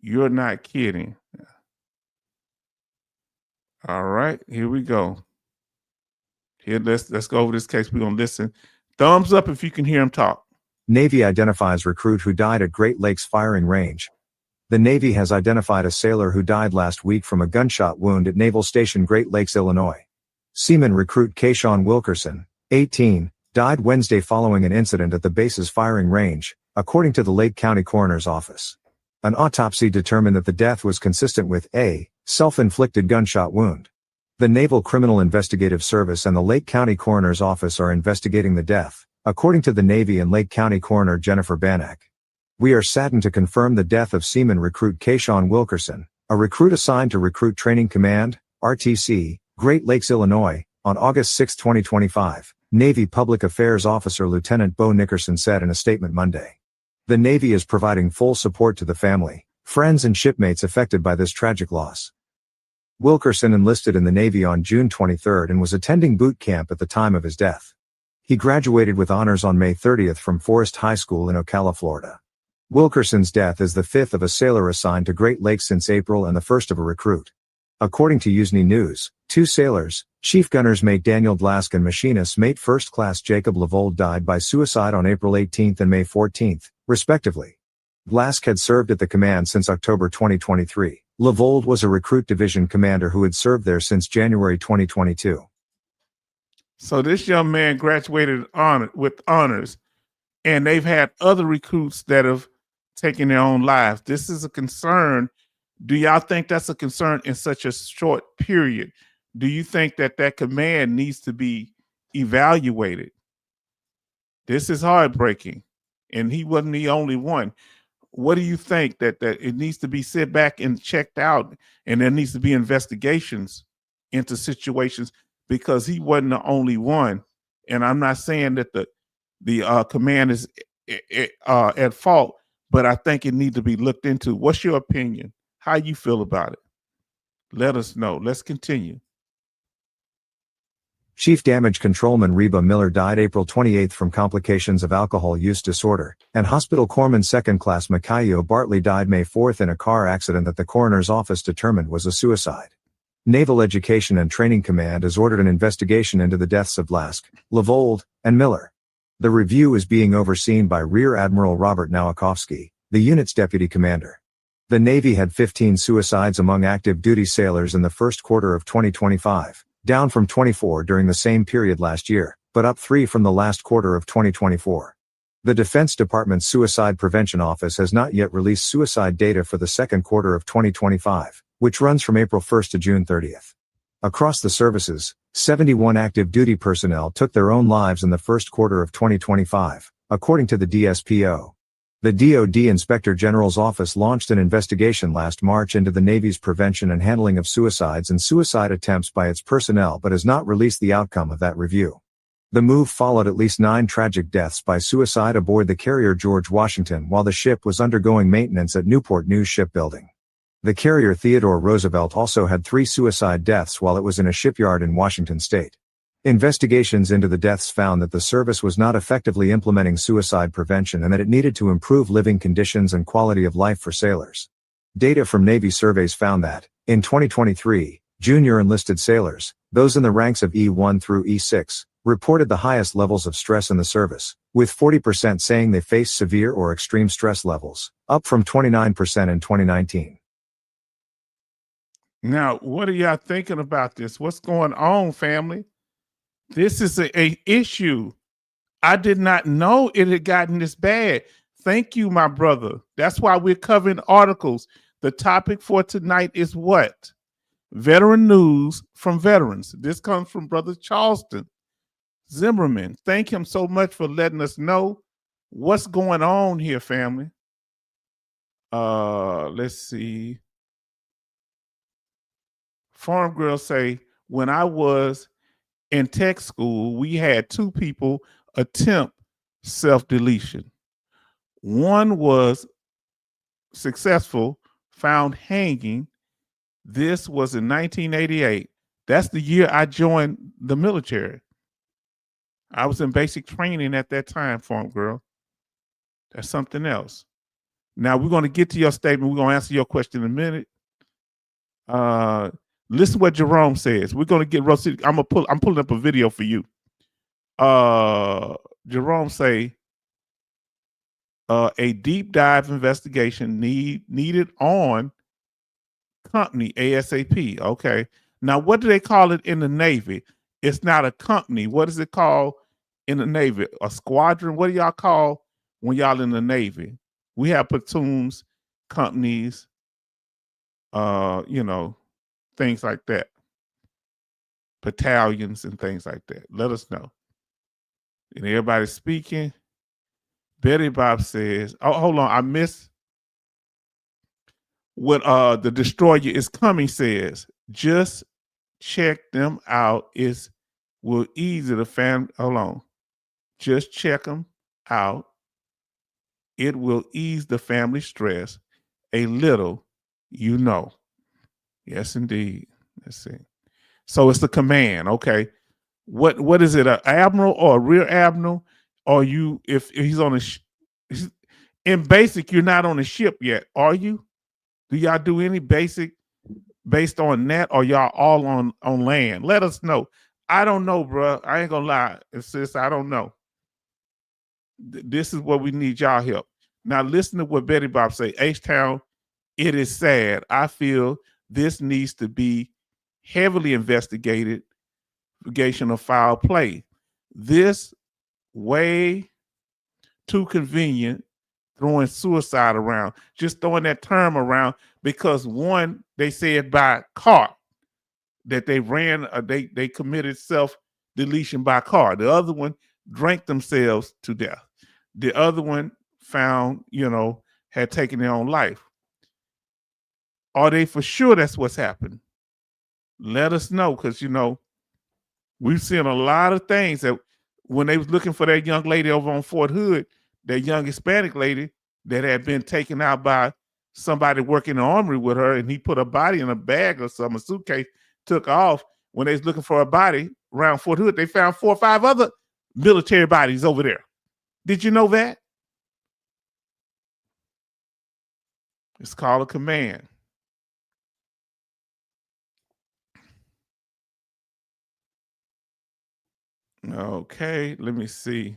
You're not kidding. All right, here we go. Here, let's go over this case. We're gonna listen. Thumbs up if you can hear him talk. Navy identifies recruit who died at Great Lakes firing range. The Navy has identified a sailor who died last week from a gunshot wound at Naval Station Great Lakes, Illinois. Seaman recruit Kayshawn Wilkerson, 18, died Wednesday following an incident at the base's firing range, according to the Lake County Coroner's Office. An autopsy determined that the death was consistent with a self-inflicted gunshot wound. The Naval Criminal Investigative Service and the Lake County Coroner's Office are investigating the death, according to the Navy and Lake County Coroner Jennifer Bannack. We are saddened to confirm the death of Seaman recruit Kayshawn Wilkerson, a recruit assigned to Recruit Training Command, RTC, Great Lakes, Illinois, on August 6, 2025, Navy Public Affairs Officer Lieutenant Bo Nickerson said in a statement Monday. The Navy is providing full support to the family, friends and shipmates affected by this tragic loss. Wilkerson enlisted in the Navy on June 23 and was attending boot camp at the time of his death. He graduated with honors on May 30 from Forest High School in Ocala, Florida. Wilkerson's death is the fifth of a sailor assigned to Great Lakes since April and the first of a recruit. According to USNY News, 2 sailors, Chief Gunner's Mate Daniel Glask and Machinist's Mate First Class Jacob Lavold died by suicide on April 18 and May 14, respectively. Glask had served at the command since October 2023. Lavold was a recruit division commander who had served there since January 2022. So this young man graduated with honors, and they've had other recruits that have taken their own lives. This is a concern. Do y'all think that's a concern in such a short period? Do you think that that command needs to be evaluated? This is heartbreaking, and he wasn't the only one. What do you think that it needs to be sit back and checked out, and there needs to be investigations into situations, because he wasn't the only one. And I'm not saying that the command is at fault, but I think it needs to be looked into. What's your opinion? How you feel about it? Let us know. Let's continue. Chief Damage Controlman Reba Miller died April 28 from complications of alcohol use disorder, and Hospital Corpsman Second Class Makayo Bartley died May 4 in a car accident that the coroner's office determined was a suicide. Naval Education and Training Command has ordered an investigation into the deaths of Glask, Lavold, and Miller. The review is being overseen by Rear Admiral Robert Nowakowski, the unit's deputy commander. The Navy had 15 suicides among active duty sailors in the first quarter of 2025, down from 24 during the same period last year, but up 3 from the last quarter of 2024. The Defense Department's Suicide Prevention Office has not yet released suicide data for the second quarter of 2025, which runs from April 1 to June 30. Across the services, 71 active duty personnel took their own lives in the first quarter of 2025, according to the DSPO. The DoD Inspector General's office launched an investigation last March into the Navy's prevention and handling of suicides and suicide attempts by its personnel, but has not released the outcome of that review. The move followed at least 9 tragic deaths by suicide aboard the carrier George Washington while the ship was undergoing maintenance at Newport News Shipbuilding. The carrier Theodore Roosevelt also had 3 suicide deaths while it was in a shipyard in Washington state. Investigations into the deaths found that the service was not effectively implementing suicide prevention and that it needed to improve living conditions and quality of life for sailors. Data from Navy surveys found that, in 2023, junior enlisted sailors, those in the ranks of E1 through E6, reported the highest levels of stress in the service, with 40% saying they faced severe or extreme stress levels, up from 29% in 2019. Now, what are y'all thinking about this? What's going on, family? This is a issue. I did not know it had gotten this bad. Thank you, my brother. That's why we're covering articles. The topic for tonight is what? Veteran news from veterans. This comes from Brother Charleston Zimmerman. Thank him so much for letting us know what's going on here, family. Let's see. Farm Girl say, when I was in tech school, we had 2 people attempt self-deletion. One was successful, found hanging. This was in 1988. That's the year I joined the military. I was in basic training at that time, Farm Girl. That's something else. Now we're going to get to your statement. We're going to answer your question in a minute. Listen what Jerome says. We're going to get roasted. I'm pulling up a video for you. Jerome say, a deep dive investigation needed on company ASAP. Okay. Now, what do they call it in the Navy? It's not a company. What is it called in the Navy? A squadron? What do y'all call when y'all in the Navy? We have platoons, companies, things like that. Battalions and things like that. Let us know. And everybody speaking. Betty Bob says, oh, hold on. I missed what the Destroyer is Coming says. Just check them out. It's will ease the family. Hold on. Just check them out. It will ease the family stress a little, you know. Yes, indeed. Let's see. So it's the command. Okay. What is it? An admiral or a rear admiral? Or you if he's on in basic, you're not on the ship yet, are you? Do y'all do any basic based on that, or y'all all on land? Let us know. I don't know, bro. I ain't gonna lie. Sis, I don't know. This is what we need y'all help. Now listen to what Betty Bob say. H-Town, it is sad. I feel this needs to be heavily investigated. Investigation of foul play. This way too convenient throwing suicide around, just throwing that term around because one, they said by car that they ran, they committed self-deletion by car. The other one drank themselves to death. The other one found, had taken their own life. Are they for sure that's what's happened? Let us know, because, we've seen a lot of things that when they was looking for that young lady over on Fort Hood, that young Hispanic lady that had been taken out by somebody working in the armory with her, and he put a body in a bag or some, a suitcase, took off. When they was looking for a body around Fort Hood, they found 4 or 5 other military bodies over there. Did you know that? It's called a command. Okay, let me see.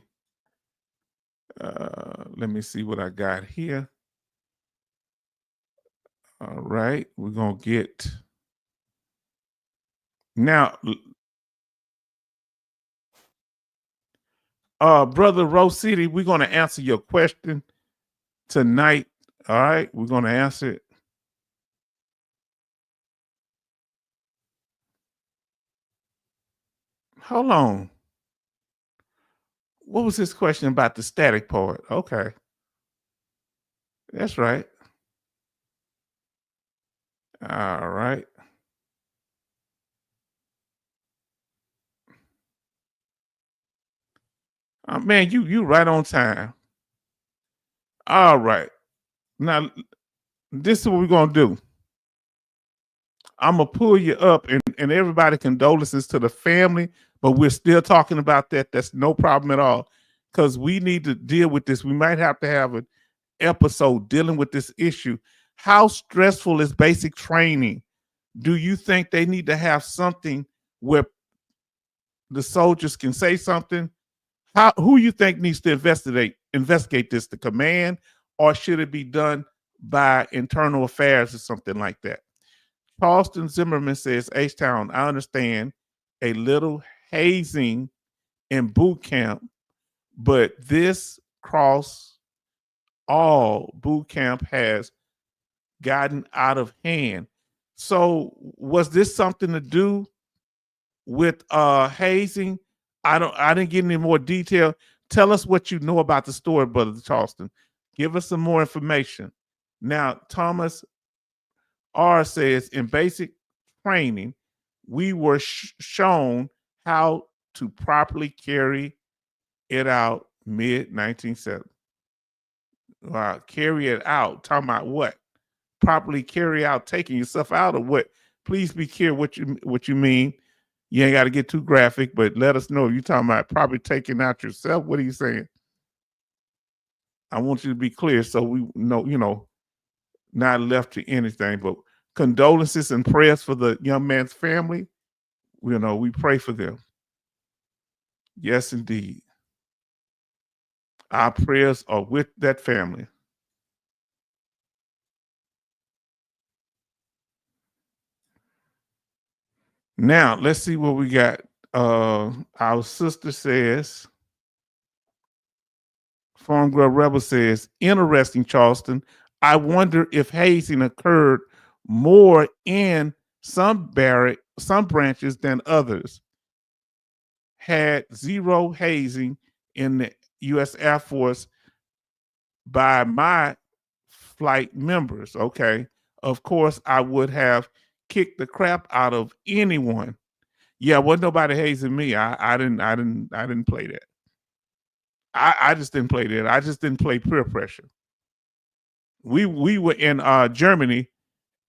Let me see what I got here. All right, we're gonna get now. Brother Rose City, we're gonna answer your question tonight. All right, we're gonna answer it. Hold on. What was his question about the static part? Okay. That's right. All right. Man, you right on time. All right. Now, this is what we're gonna do. I'm gonna pull you up, and everybody condolences to the family, but we're still talking about that. That's no problem at all, because we need to deal with this. We might have to have an episode dealing with this issue. How stressful is basic training? Do you think they need to have something where the soldiers can say something? Who you think needs to investigate this, the command, or should it be done by internal affairs or something like that? Charleston Zimmerman says, H-Town, I understand a little hazing in boot camp, but this cross all boot camp has gotten out of hand. So was this something to do with hazing? I didn't get any more detail. Tell us what you know about the story, Brother Charleston. Give us some more information. Now, Thomas R says, in basic training, we were shown how to properly carry it out mid-1970s. Carry it out. Talking about what? Properly carry out taking yourself out, or what? Please be clear what you mean. You ain't got to get too graphic, but let us know. You're talking about probably taking out yourself. What are you saying? I want you to be clear so we know, not left to anything. But condolences and prayers for the young man's family. We pray for them. Yes, indeed. Our prayers are with that family. Now, let's see what we got. Our sister says, Farm Girl Rebel says, interesting, Charleston. I wonder if hazing occurred more in some branches than others. Had zero hazing in the U.S. Air Force by my flight members. Okay. Of course, I would have kicked the crap out of anyone. Yeah, wasn't nobody hazing me. I didn't play that. I just didn't play that. I just didn't play peer pressure. We were in Germany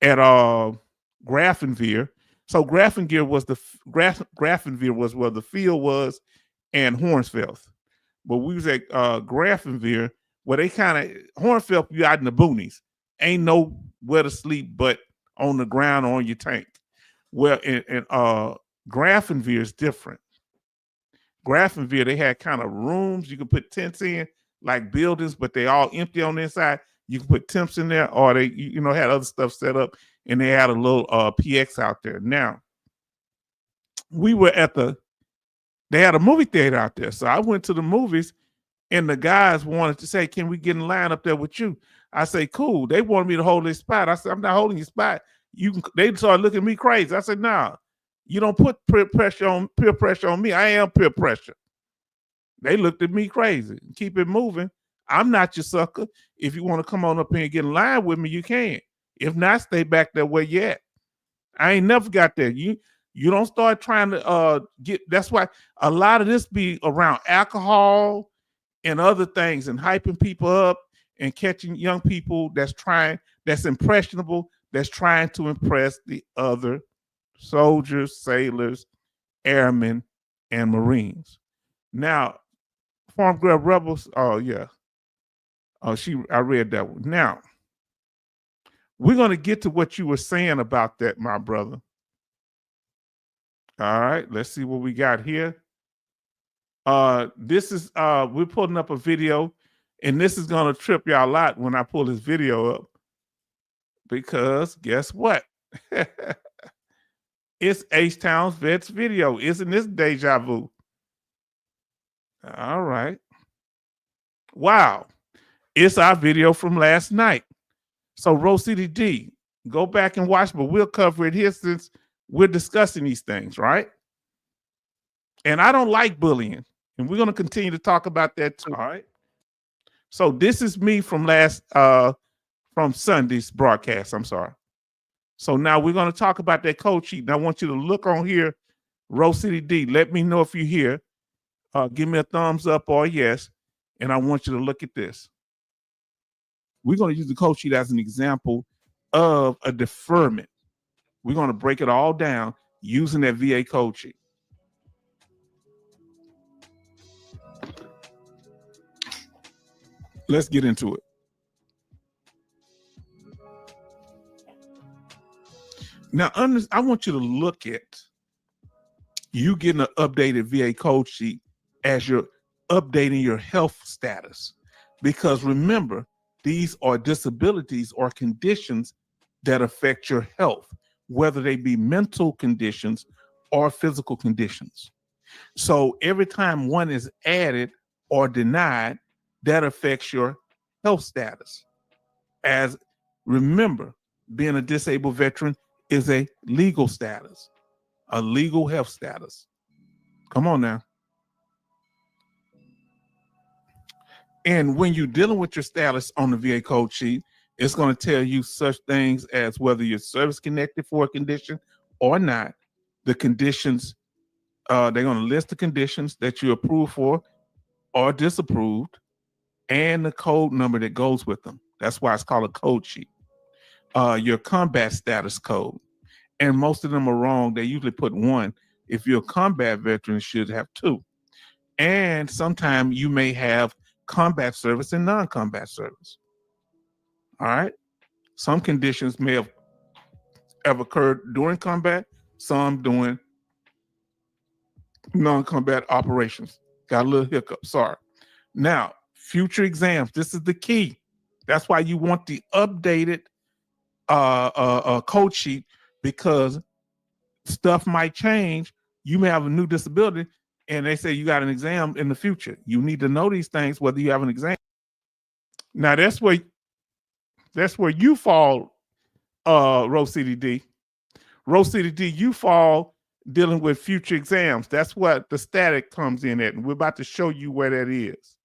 at Grafenwehr. So Grafenwehr was Grafenwehr was where the field was, and Hornsfeld. But we was at Grafenwehr, where they kind of Hornsfeld, you out in the boonies, ain't nowhere to sleep but on the ground or on your tank. Well, in Grafenwehr is different. Grafenwehr, they had kind of rooms you could put tents in, like buildings, but they all empty on the inside. You can put tents in there, or they, had other stuff set up, and they had a little PX out there. Now, we were they had a movie theater out there, so I went to the movies, and the guys wanted to say, "Can we get in line up there with you?" I say, "Cool." They wanted me to hold this spot. I said, "I'm not holding your spot." They started looking at me crazy. I said, "Nah, you don't put peer pressure on me. I am peer pressure." They looked at me crazy. Keep it moving. I'm not your sucker. If you want to come on up here and get in line with me, you can. If not, stay back there where you at. I ain't never got there. You don't start trying to get. That's why a lot of this be around alcohol and other things, and hyping people up and catching young people that's impressionable, that's trying to impress the other soldiers, sailors, airmen, and Marines. Now, Farm Girl Rebels, oh yeah. I read that one. Now, we're going to get to what you were saying about that, my brother. All right, let's see what we got here. This is we're putting up a video, and this is gonna trip y'all a lot when I pull this video up, because guess what? It's H-Town's Vets video. Isn't this deja vu? All right. Wow. It's our video from last night. So Rose City D, go back and watch, but we'll cover it here since we're discussing these things, right? And I don't like bullying, and we're going to continue to talk about that too. All right. So this is me from from Sunday's broadcast. I'm sorry. So now we're going to talk about that code sheet. And I want you to look on here, Rose City D. Let me know if you're here. Give me a thumbs up or a yes. And I want you to look at this. We're going to use the code sheet as an example of a deferment. We're going to break it all down using that VA code sheet. Let's get into it. Now, I want you to look at you getting an updated VA code sheet as you're updating your health status. Because remember, these are disabilities or conditions that affect your health, whether they be mental conditions or physical conditions. So every time one is added or denied, that affects your health status. As remember, being a disabled veteran is a legal status, a legal health status. Come on now. And when you're dealing with your status on the VA code sheet, it's going to tell you such things as whether you're service connected for a condition or not. The conditions, they're going to list the conditions that you approve for or disapproved, and the code number that goes with them. That's why it's called a code sheet. Your combat status code. And most of them are wrong. They usually put 1. If you're a combat veteran, it should have 2. And sometimes you may have combat service and non-combat service. All right. Some conditions may have occurred during combat, some during non-combat operations. Got a little hiccup. Sorry. Now, future exams. This is the key. That's why you want the updated code sheet, because stuff might change. You may have a new disability, and they say you got an exam in the future. You need to know these things, whether you have an exam. Now that's where you fall, Rose City D. Rose City D, you fall dealing with future exams. That's what the static comes in at, and we're about to show you where that is.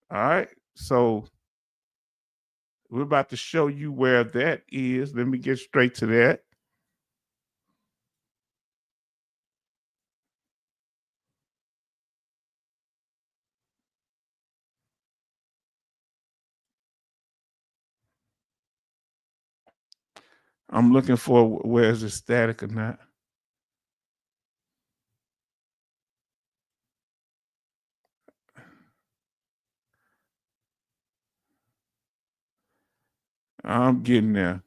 All right, so we're about to show you where that is. Let me get straight to that. I'm looking for where is it static or not. I'm getting there.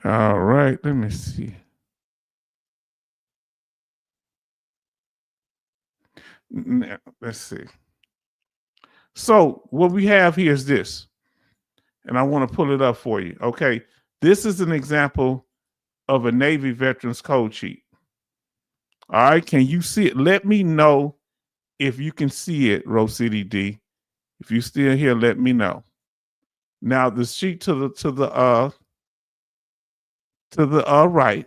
All right, let me see. Now, let's see. So what we have here is this, and I want to pull it up for you. Okay, this is an example of a Navy Veterans Code sheet. All right, can you see it? Let me know if you can see it, Rose City D. If you still here, let me know. Now the sheet to the right,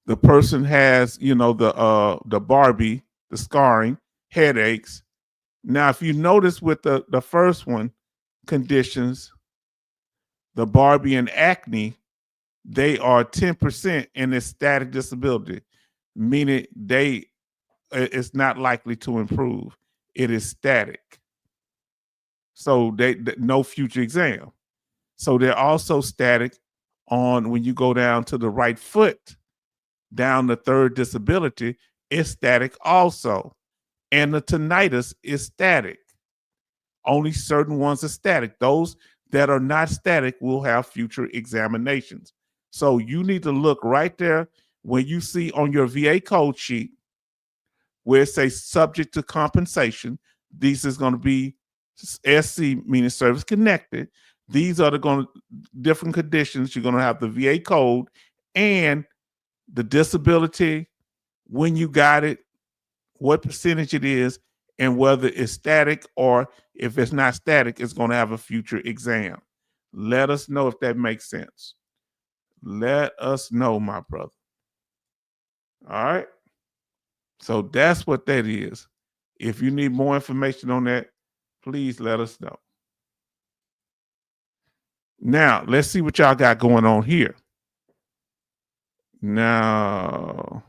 the person has, the Barbie, the scarring, headaches. Now, if you notice with the first one, conditions, the Barbie and acne, they are 10% in its static disability, meaning it's not likely to improve. It is static. So they no future exam. So they're also static on when you go down to the right foot, down the third disability, it's static also. And the tinnitus is static. Only certain ones are static. Those that are not static will have future examinations. So you need to look right there when you see on your VA code sheet where it says subject to compensation. This is going to be SC, meaning service connected. These are different conditions. You're going to have the VA code and the disability, when you got it, what percentage it is, and whether it's static, or if it's not static, it's going to have a future exam. Let us know if that makes sense. Let us know, my brother. All right. So that's what that is. If you need more information on that, please let us know. Now, let's see what y'all got going on here. Now,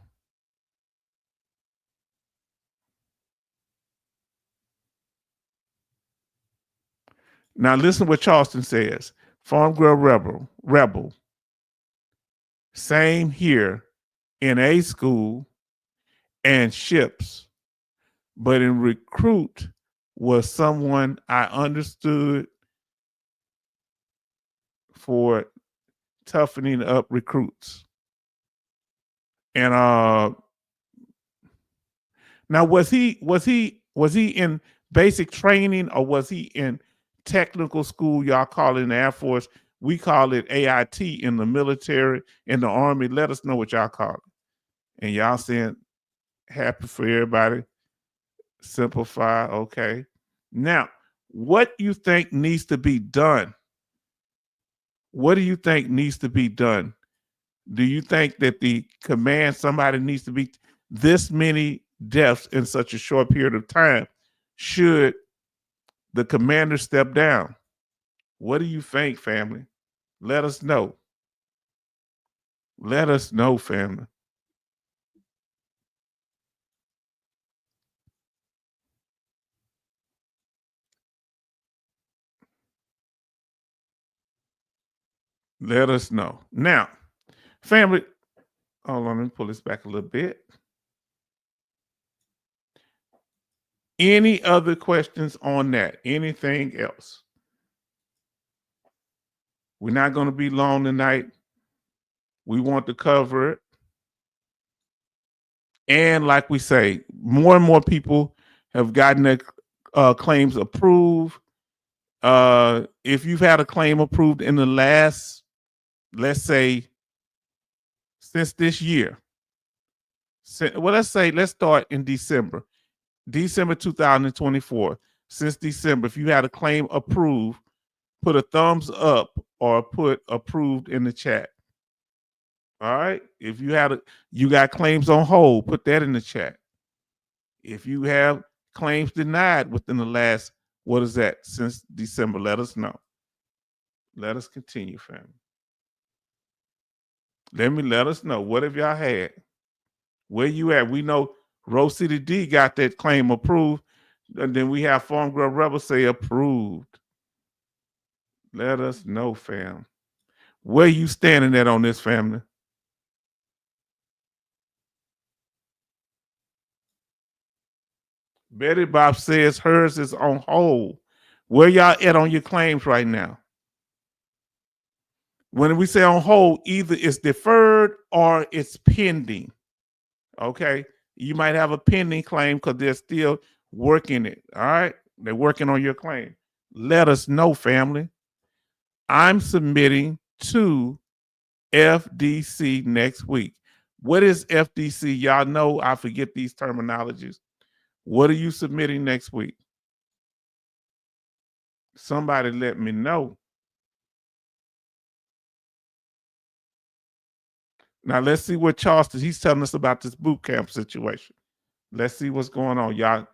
listen what Charleston says. Farm Girl Rebel. Same here in A school and ships, but in recruit was someone I understood for toughening up recruits. And now was he in basic training, or was he in technical school? Y'all call it in the Air Force. We call it AIT in the military, in the Army. Let us know what y'all call it. And y'all saying happy for everybody. Simplify. Okay. Now, what you think needs to be done? What do you think needs to be done? Do you think that the command, somebody needs to be this many deaths in such a short period of time? Should the commander step down? What do you think, family? Let us know. Let us know, family. Let us know. Now, family, hold on, let me pull this back a little bit. Any other questions on that? Anything else? We're not going to be long tonight. We want to cover it. And like we say, more and more people have gotten their claims approved. If you've had a claim approved in the last, let's say, since this year, let's start in December 2024. Since December, if you had a claim approved, put a thumbs up or put approved in the chat. All right. If you got claims on hold, put that in the chat. If you have claims denied within the last, since December, let us know. Let us continue, family. Let us know. What have y'all had? Where you at? We know Rose City D got that claim approved. And then we have Farm Girl Rebel say approved. Let us know, fam. Where you standing at on this, family? Betty Bob says hers is on hold. Where y'all at on your claims right now? When we say on hold, either it's deferred or it's pending. Okay. You might have a pending claim because they're still working it. All right. They're working on your claim. Let us know, family. I'm submitting to FDC next week. What is FDC? Y'all know I forget these terminologies. What are you submitting next week? Somebody let me know. Now let's see what Charleston, he's telling us about this boot camp situation. Let's see what's going on, y'all.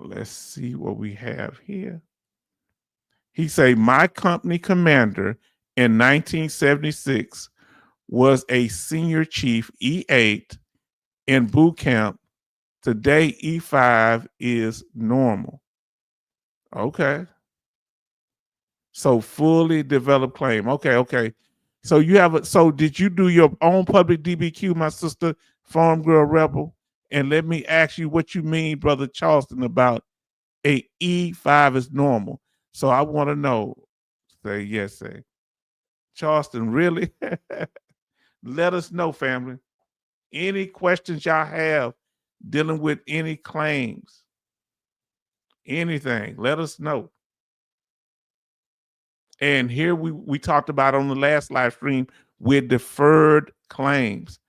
Let's see what we have here. He say, my company commander in 1976 was a senior chief E8 in boot camp. Today, E5 is normal. Okay. So fully developed claim. Okay. So you have so did you do your own public DBQ, my sister, Farm Girl Rebel? And let me ask you what you mean, Brother Charleston, about a E5 is normal. So I want to know. Say yes, say. Charleston, really? Let us know, family. Any questions y'all have dealing with any claims, anything, let us know. And here we talked about on the last live stream with deferred claims.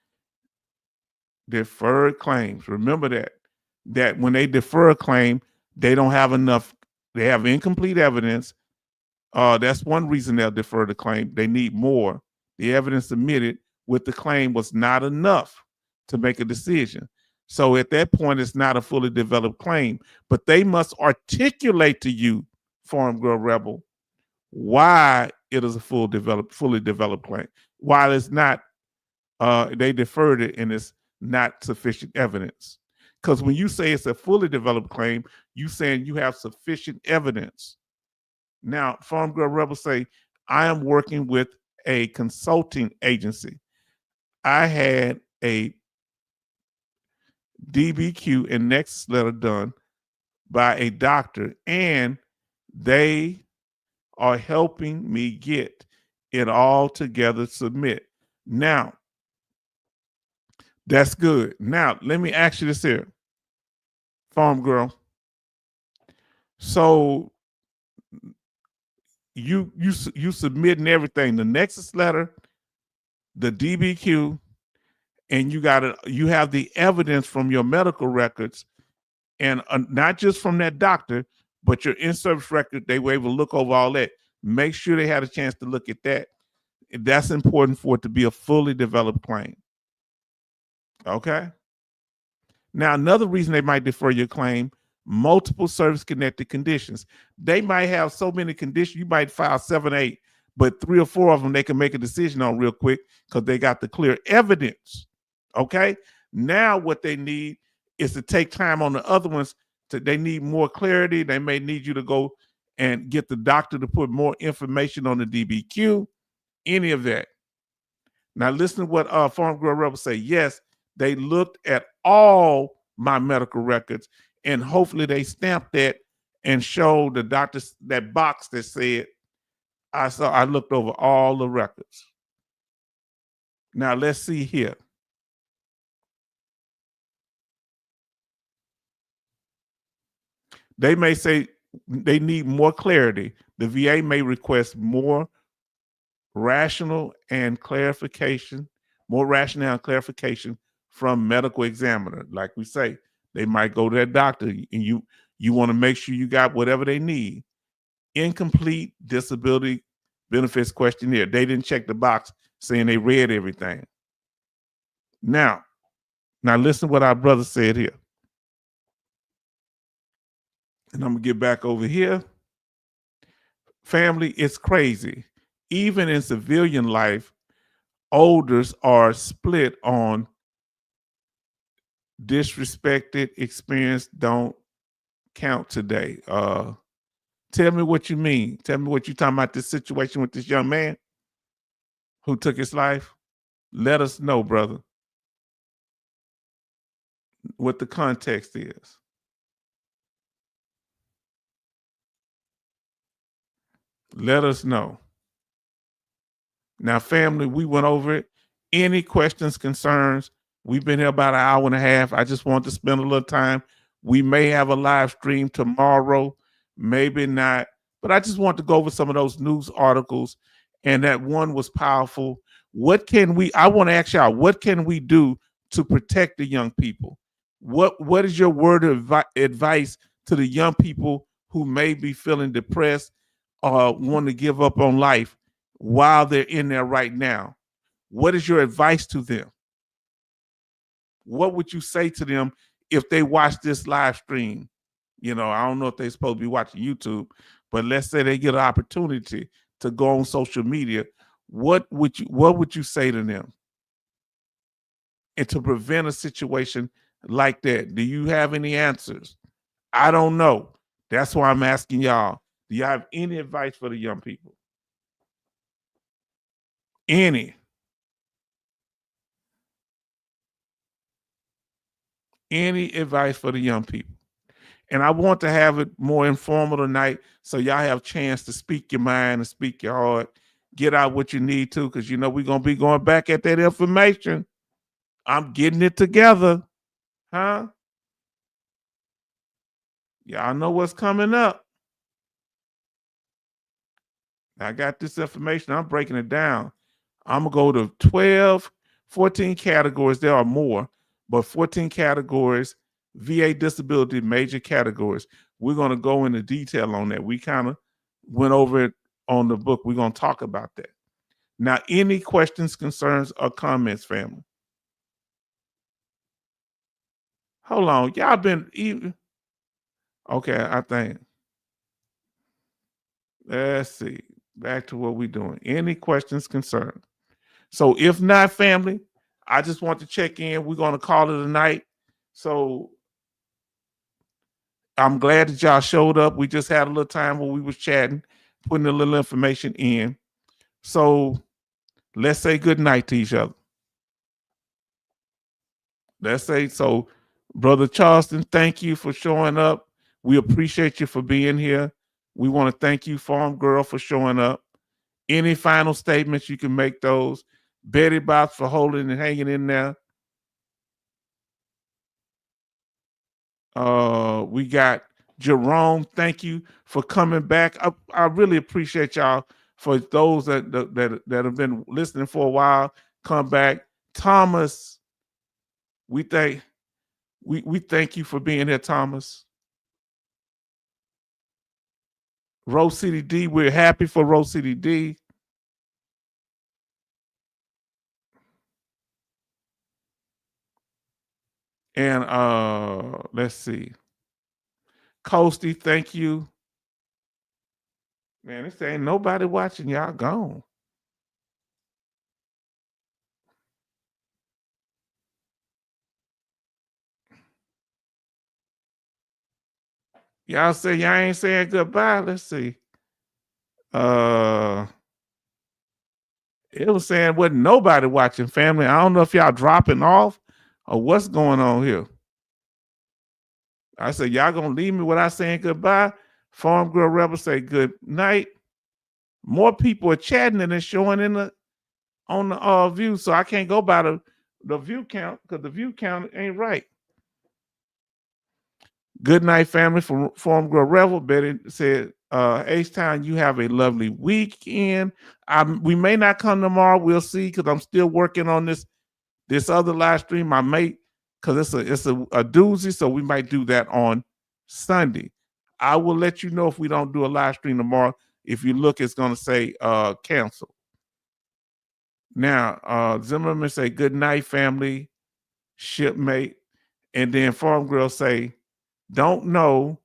Deferred claims. Remember that when they defer a claim, they don't have enough, they have incomplete evidence. That's one reason they'll defer the claim. They need more. The evidence submitted with the claim was not enough to make a decision. So at that point, it's not a fully developed claim, but they must articulate to you, Farm Girl Rebel, why it is a fully developed claim. While it's not, they deferred it and it's not sufficient evidence. Because when you say it's a fully developed claim, you saying you have sufficient evidence. Now, Farm Girl Rebel say, I am working with a consulting agency. I had a DBQ and Nexus letter done by a doctor, and they are helping me get it all together, submit. Now, that's good. Now, let me ask you this here, Farm Girl. So you submitting everything, the Nexus letter, the DBQ, and you have the evidence from your medical records, and not just from that doctor, but your in-service record. They were able to look over all that. Make sure they had a chance to look at that. That's important for it to be a fully developed claim. Okay. Now, another reason they might defer your claim, multiple service-connected conditions. They might have so many conditions, you might file 7, 8, but 3 or 4 of them they can make a decision on real quick because they got the clear evidence. Okay. Now what they need is to take time on the other ones. They need more clarity. They may need you to go and get the doctor to put more information on the DBQ, any of that. Now listen to what Farm Girl Rebel say. Yes, they looked at all my medical records, and hopefully they stamped that and showed the doctor that box that said, I looked over all the records. Now let's see here. They may say they need more clarity. The VA may request more rationale and clarification from medical examiner. Like we say, they might go to that doctor and you want to make sure you got whatever they need. Incomplete disability benefits questionnaire. They didn't check the box saying they read everything. Now listen to what our brother said here. And I'm gonna get back over here. Family, it's crazy. Even in civilian life, elders are split on disrespected experience don't count today. Tell me what you mean. Tell me what you're talking about this situation with this young man who took his life. Let us know, brother, what the context is. Let us know. Now, family, we went over it. Any questions, concerns? We've been here about an hour and a half. I just want to spend a little time. We may have a live stream tomorrow, maybe not, but I just want to go over some of those news articles, and that one was powerful. I want to ask y'all, what can we do to protect the young people? What is your word of advice to the young people who may be feeling depressed or want to give up on life while they're in there right now? What is your advice to them? What would you say to them if they watch this live stream? I don't know if they're supposed to be watching YouTube, but let's say they get an opportunity to go on social media. What would you say to them? And to prevent a situation like that, do you have any answers? I don't know. That's why I'm asking y'all. Do you have any advice for the young people? Any advice for the young people? And I want to have it more informal tonight, so y'all have a chance to speak your mind and speak your heart, get out what you need to, because we're going to be going back at that information. I'm getting it together. Huh? Y'all know what's coming up. I got this information. I'm breaking it down. I'm going to go to 14 categories. There are more, but 14 categories, VA disability, major categories. We're going to go into detail on that. We kind of went over it on the book. We're going to talk about that. Now, any questions, concerns, or comments, family? Hold on. Y'all been even. Okay, I think. Let's see. Back to what we're doing. Any questions, concerns? So if not, family, I just want to check in. We're going to call it a night. So I'm glad that y'all showed up. We just had a little time where we was chatting, putting a little information in. So let's say good night to each other. Let's say so. Brother Charleston, thank you for showing up. We appreciate you for being here. We want to thank you, Farm Girl, for showing up. Any final statements, you can make those. Betty Bob for holding and hanging in there. We got Jerome. Thank you for coming back. I really appreciate y'all. For those that have been listening for a while, come back. Thomas, we thank you for being here, Thomas. Rose City D, we're happy for Rose City D. And let's see. Coasty, thank you. Man, this ain't nobody watching. Y'all gone. Y'all say y'all ain't saying goodbye. Let's see. It was saying wasn't nobody watching, family. I don't know if y'all dropping off or what's going on here. I said, y'all gonna leave me without saying goodbye? Farm Girl Rebel say good night. More people are chatting than it's showing on the view, so I can't go by the view count because the view count ain't right. Good night, family. From Farm Girl Rebel, Betty said, H-Town, you have a lovely weekend. We may not come tomorrow. We'll see, because I'm still working on this other live stream. I may, because it's a doozy, so we might do that on Sunday. I will let you know if we don't do a live stream tomorrow. If you look, it's going to say cancel. Now, Zimmerman say, good night, family, shipmate. And then Farm Girl say, don't know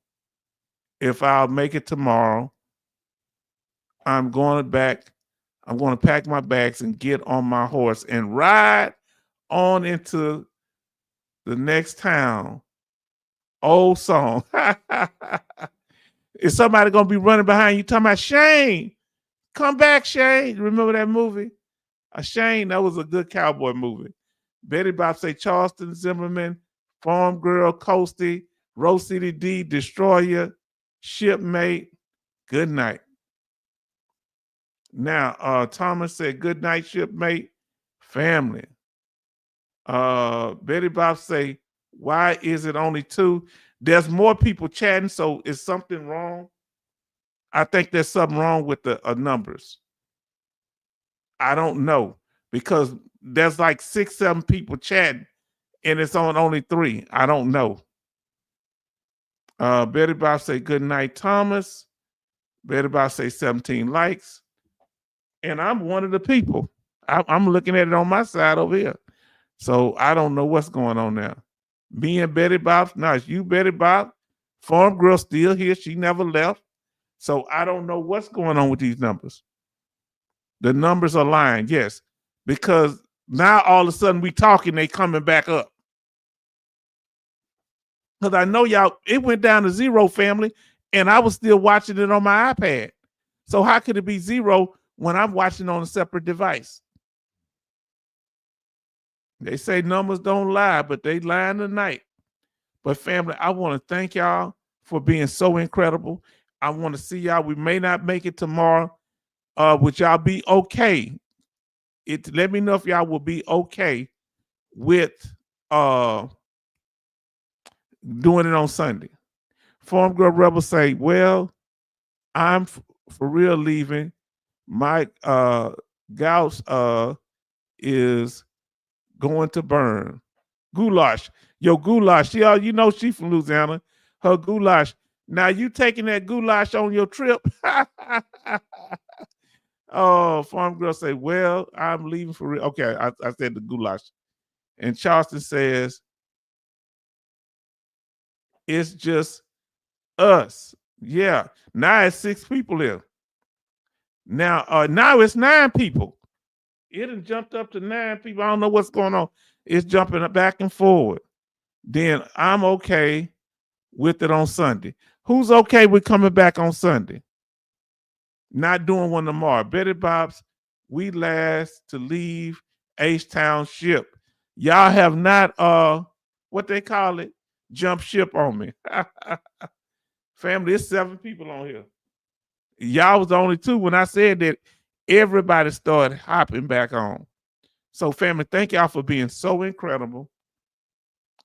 if I'll make it tomorrow. I'm going back. I'm going to pack my bags and get on my horse and ride on into the next town. Old song. Is somebody going to be running behind you talking about Shane? Come back, Shane. Remember that movie? Shane, that was a good cowboy movie. Betty Bob say Charleston, Zimmerman, Farm Girl, Coastie, Rose City D, Destroyer, Shipmate. Good night. Now, Thomas said, good night, Shipmate. Family. Betty Bob say, why is it only 2? There's more people chatting, so is something wrong? I think there's something wrong with the numbers. I don't know, because there's like 6, 7 people chatting, and it's on only 3. I don't know. Betty Bob say, good night, Thomas. Betty Bob say 17 likes. And I'm one of the people. I'm looking at it on my side over here. So I don't know what's going on now. Me and Betty Bob, no, it's you, Betty Bob. Farm Girl still here. She never left. So I don't know what's going on with these numbers. The numbers are lying, yes. Because now all of a sudden we talking, they coming back up. Because I know y'all, it went down to 0, family, and I was still watching it on my iPad. So how could it be 0 when I'm watching on a separate device? They say numbers don't lie, but they lying tonight. But family, I want to thank y'all for being so incredible. I want to see y'all. We may not make it tomorrow. Would y'all be okay? Let me know if y'all will be okay with doing it on Sunday. Farm Girl Rebel say, well, I'm for real leaving. My gout is going to burn. Goulash. Yo, Goulash. Y'all, you know she from Louisiana. Her goulash. Now you taking that goulash on your trip? Oh, Farm Girl say, well, I'm leaving for real. Okay, I said the goulash. And Charleston says, it's just us. Yeah. Now it's 6 people here. Now, now it's 9 people. It done jumped up to 9 people. I don't know what's going on. It's jumping back and forward. Then I'm okay with it on Sunday. Who's okay with coming back on Sunday? Not doing one tomorrow. Betty Bob's, we last to leave H-Town ship. Y'all have not, what they call it, jump ship on me. Family, it's 7 people on here. Y'all was the only 2 when I said that. Everybody started hopping back on. So family, thank y'all for being so incredible.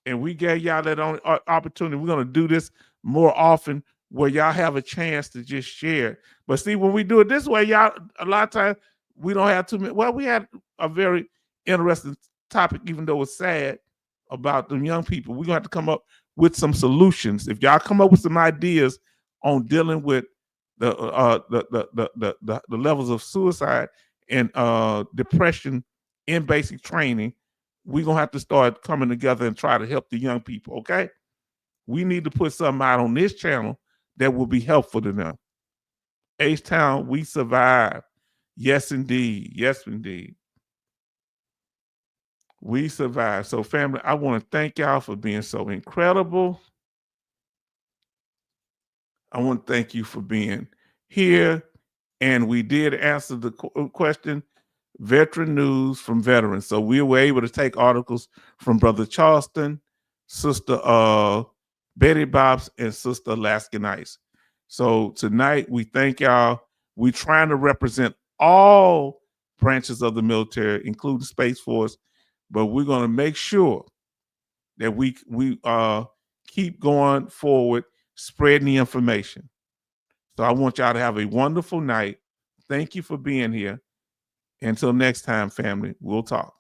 And we gave y'all that opportunity. We're going to do this more often where y'all have a chance to just share. But see, when we do it this way, y'all, a lot of times we don't have too many. Well, we had a very interesting topic, even though it's sad, about the young people. We're going to have to come up with some solutions. If y'all come up with some ideas on dealing with the levels of suicide and depression in basic training, we're going to have to start coming together and try to help the young people, okay? We need to put something out on this channel that will be helpful to them. H-Town, we survive. Yes, indeed. Yes, indeed. We survive. So, family, I want to thank y'all for being so incredible. I want to thank you for being here. And we did answer the question, veteran news from veterans. So we were able to take articles from Brother Charleston, Sister Betty Bobs, and Sister Alaskan Ice. So tonight we thank y'all. We're trying to represent all branches of the military, including Space Force, but we're going to make sure that we keep going forward, spreading the information. So I want y'all to have a wonderful night. Thank you for being here. Until next time, family, we'll talk.